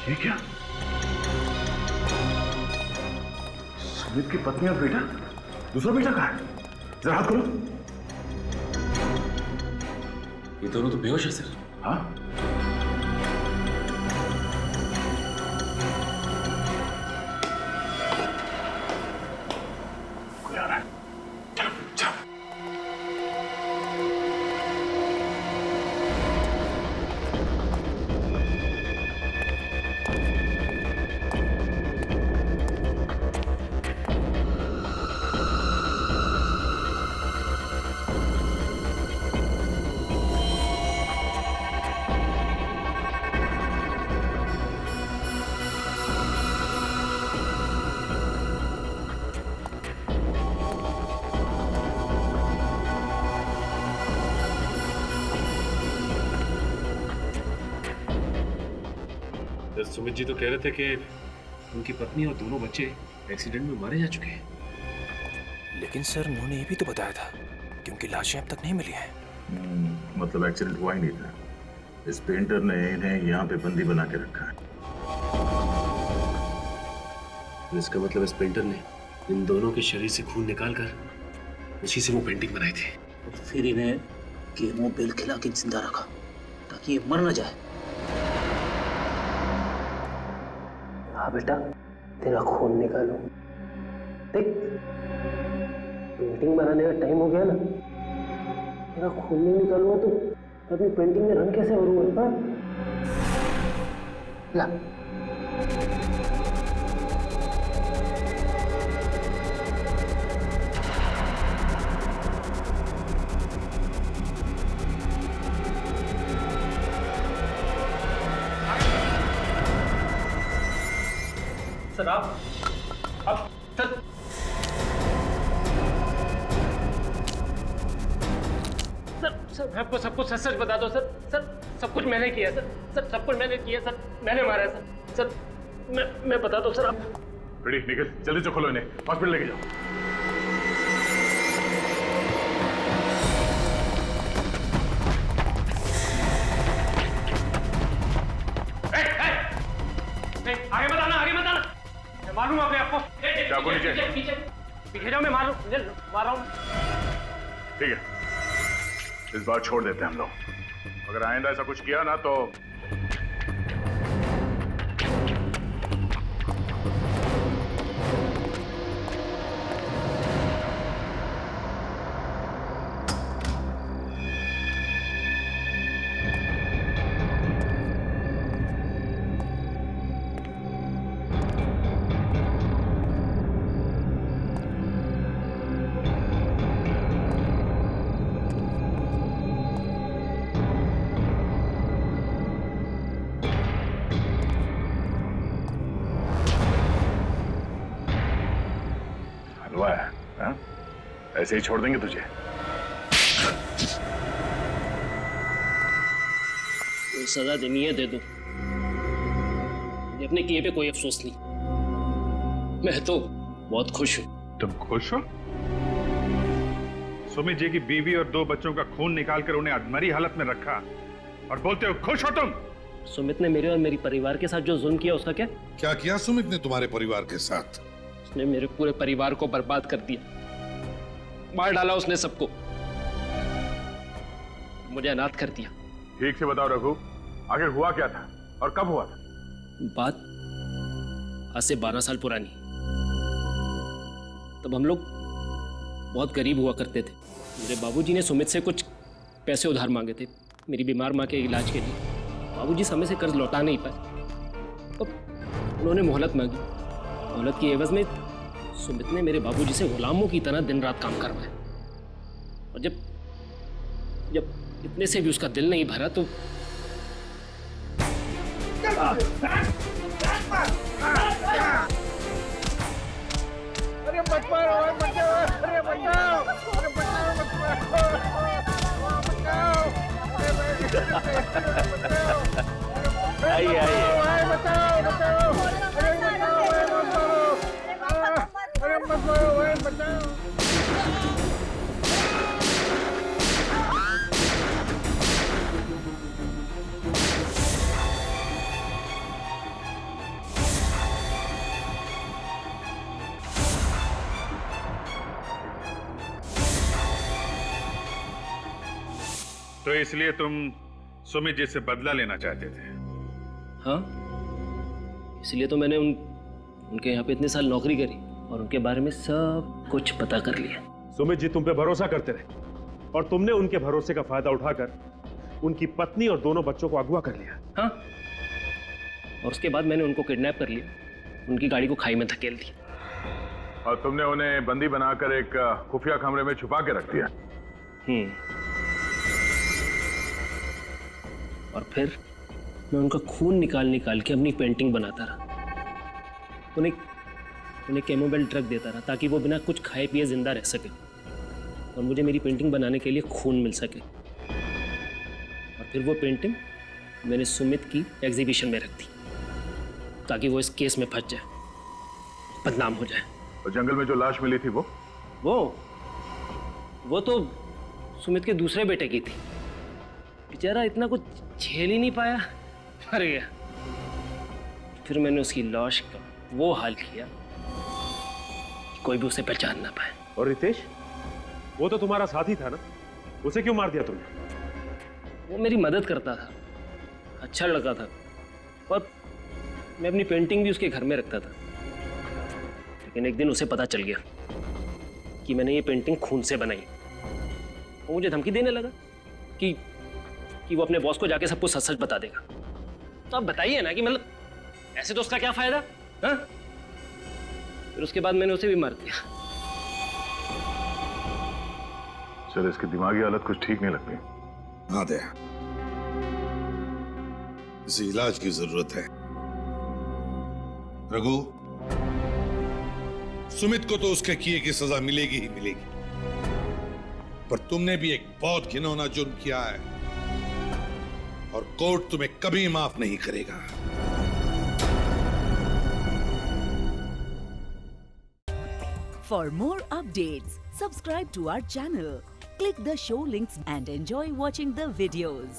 ये क्या? सुमित की पत्नी और बेटा? दूसरा बेटा कहाँ है? जरा हाथ खोलो। ये दोनों तो बेहोश है सर। हाँ? कोई आ रहा है। चलो, चलो। सुमित जी तो कह रहे थे कि उनकी पत्नी और दोनों बच्चे एक्सीडेंट में मारे जा चुके हैं। लेकिन सर उन्होंने ये भी तो बताया था कि उनकी लाशें अब तक नहीं मिली हैं। मतलब एक्सीडेंट हुआ ही नहीं था। इस पेंटर ने इन्हें यहाँ पे बंदी बना के रखा है। तो इसका मतलब इस पेंटर ने इन दोनों के शरीर से खून निकालकर उसी से वो पेंटिंग बनाई थी। और फिर इन्हें केमो बेल खिला के जिंदा रखा ताकि ये मर न जाए। हाँ बेटा, तेरा खून निकालो। देख, पेंटिंग बनाने का टाइम हो गया ना। तेरा खून नहीं निकालूंगा तो अपनी पेंटिंग में रंग कैसे भरूंगा? ला। सर आप सर सर मैं आपको सब कुछ सच सच बता दो सर। सर सब कुछ मैंने किया सर। सर सब कुछ मैंने किया सर। मैंने मारा है सर। सर मैं बता दो सर आप। रेडी निकल, जल्दी से खोलो इन्हें, हॉस्पिटल लेके जाओ। आगे मत आना, आगे मत आना। मैं मारूंगा अपने आपको। चाकू नीचे। पीछे जाओ, मैं मार रहा हूँ। ठीक है, इस बार छोड़ देते हैं हम लोग। अगर आइंदा ऐसा कुछ किया ना तो हलवा है, हाँ? ऐसे ही छोड़ देंगे तुझे? कोई सजा देनी है दे दो, अपने किए पे कोई अफसोस नहीं। मैं तो बहुत खुश हूँ। तुम खुश हो? सुमित जी की बीवी और 2 बच्चों का खून निकालकर उन्हें अधमरी हालत में रखा और बोलते हो खुश हो तुम? सुमित ने मेरे और मेरी परिवार के साथ जो जुल्म किया उसका क्या? क्या किया सुमित ने तुम्हारे परिवार के साथ? उसने मेरे पूरे परिवार को बर्बाद कर दिया, मार डाला उसने सबको, मुझे अनाथ कर दिया। ठीक से बताओ रघु, आखिर हुआ क्या था और कब हुआ था? बात आज से 12 साल पुरानी। तब हम लोग बहुत गरीब हुआ करते थे। मेरे बाबूजी ने सुमित से कुछ पैसे उधार मांगे थे मेरी बीमार माँ के इलाज के लिए। बाबूजी समय से कर्ज लौटा नहीं पाए, तो उन्होंने मोहलत मांगी। मोहलत की एवज में सुमित ने मेरे बाबूजी से गुलामों की तरह दिन रात काम करवाया। और जब जब इतने से भी उसका दिल नहीं भरा तो अरे मत मारो, अरे बचाओ, अरे बचाओ, आइए तो इसलिए तुम सुमित जी से बदला लेना चाहते थे? हाँ, इसलिए तो मैंने उनके यहाँ पे इतने साल नौकरी करी और उनके बारे में सब कुछ पता कर लिया। सुमित जी तुम पे भरोसा करते रहे और तुमने उनके भरोसे का फायदा उठाकर उनकी पत्नी और दोनों बच्चों को अगवा कर लिया। हाँ, और उसके बाद मैंने उनको किडनैप कर लिया, उनकी गाड़ी को खाई में धकेल दी। और तुमने उन्हें बंदी बनाकर एक खुफिया कमरे में छुपा के रख दिया। और फिर मैं उनका खून निकाल के अपनी पेंटिंग बनाता रहा। उन्हें केमोबेल ड्रग देता रहा ताकि वो बिना कुछ खाए पिए जिंदा रह सके और मुझे मेरी पेंटिंग बनाने के लिए खून मिल सके। और फिर वो पेंटिंग मैंने सुमित की एग्जीबिशन में रख दी ताकि वो इस केस में फंस जाए, बदनाम हो जाए। और जंगल में जो लाश मिली थी वो तो सुमित के दूसरे बेटे की थी। बेचारा इतना कुछ झेल ही नहीं पाया, मर गया। फिर मैंने उसकी लाश का वो हाल किया कि कोई भी उसे पहचान ना पाए। और रितेश, वो तो तुम्हारा साथी था ना, उसे क्यों मार दिया तुमने? वो मेरी मदद करता था, अच्छा लड़का था, और मैं अपनी पेंटिंग भी उसके घर में रखता था। लेकिन एक दिन उसे पता चल गया कि मैंने ये पेंटिंग खून से बनाई। वो मुझे धमकी देने लगा कि वो अपने बॉस को जाके सब कुछ सच बता देगा। तो आप बताइए ना कि मतलब ऐसे तो उसका क्या फायदा? हाँ? फिर उसके बाद मैंने उसे भी मार दिया। सर, इसकी दिमागी हालत कुछ ठीक नहीं लगती। हाँ दया, इसे इलाज की जरूरत है। रघु, सुमित को तो उसके किए की सजा मिलेगी ही मिलेगी, पर तुमने भी एक बहुत घिनौना जुर्म किया है और कोर्ट तुम्हें कभी माफ नहीं करेगा। For more updates, subscribe to our channel, click the show links and enjoy watching the videos.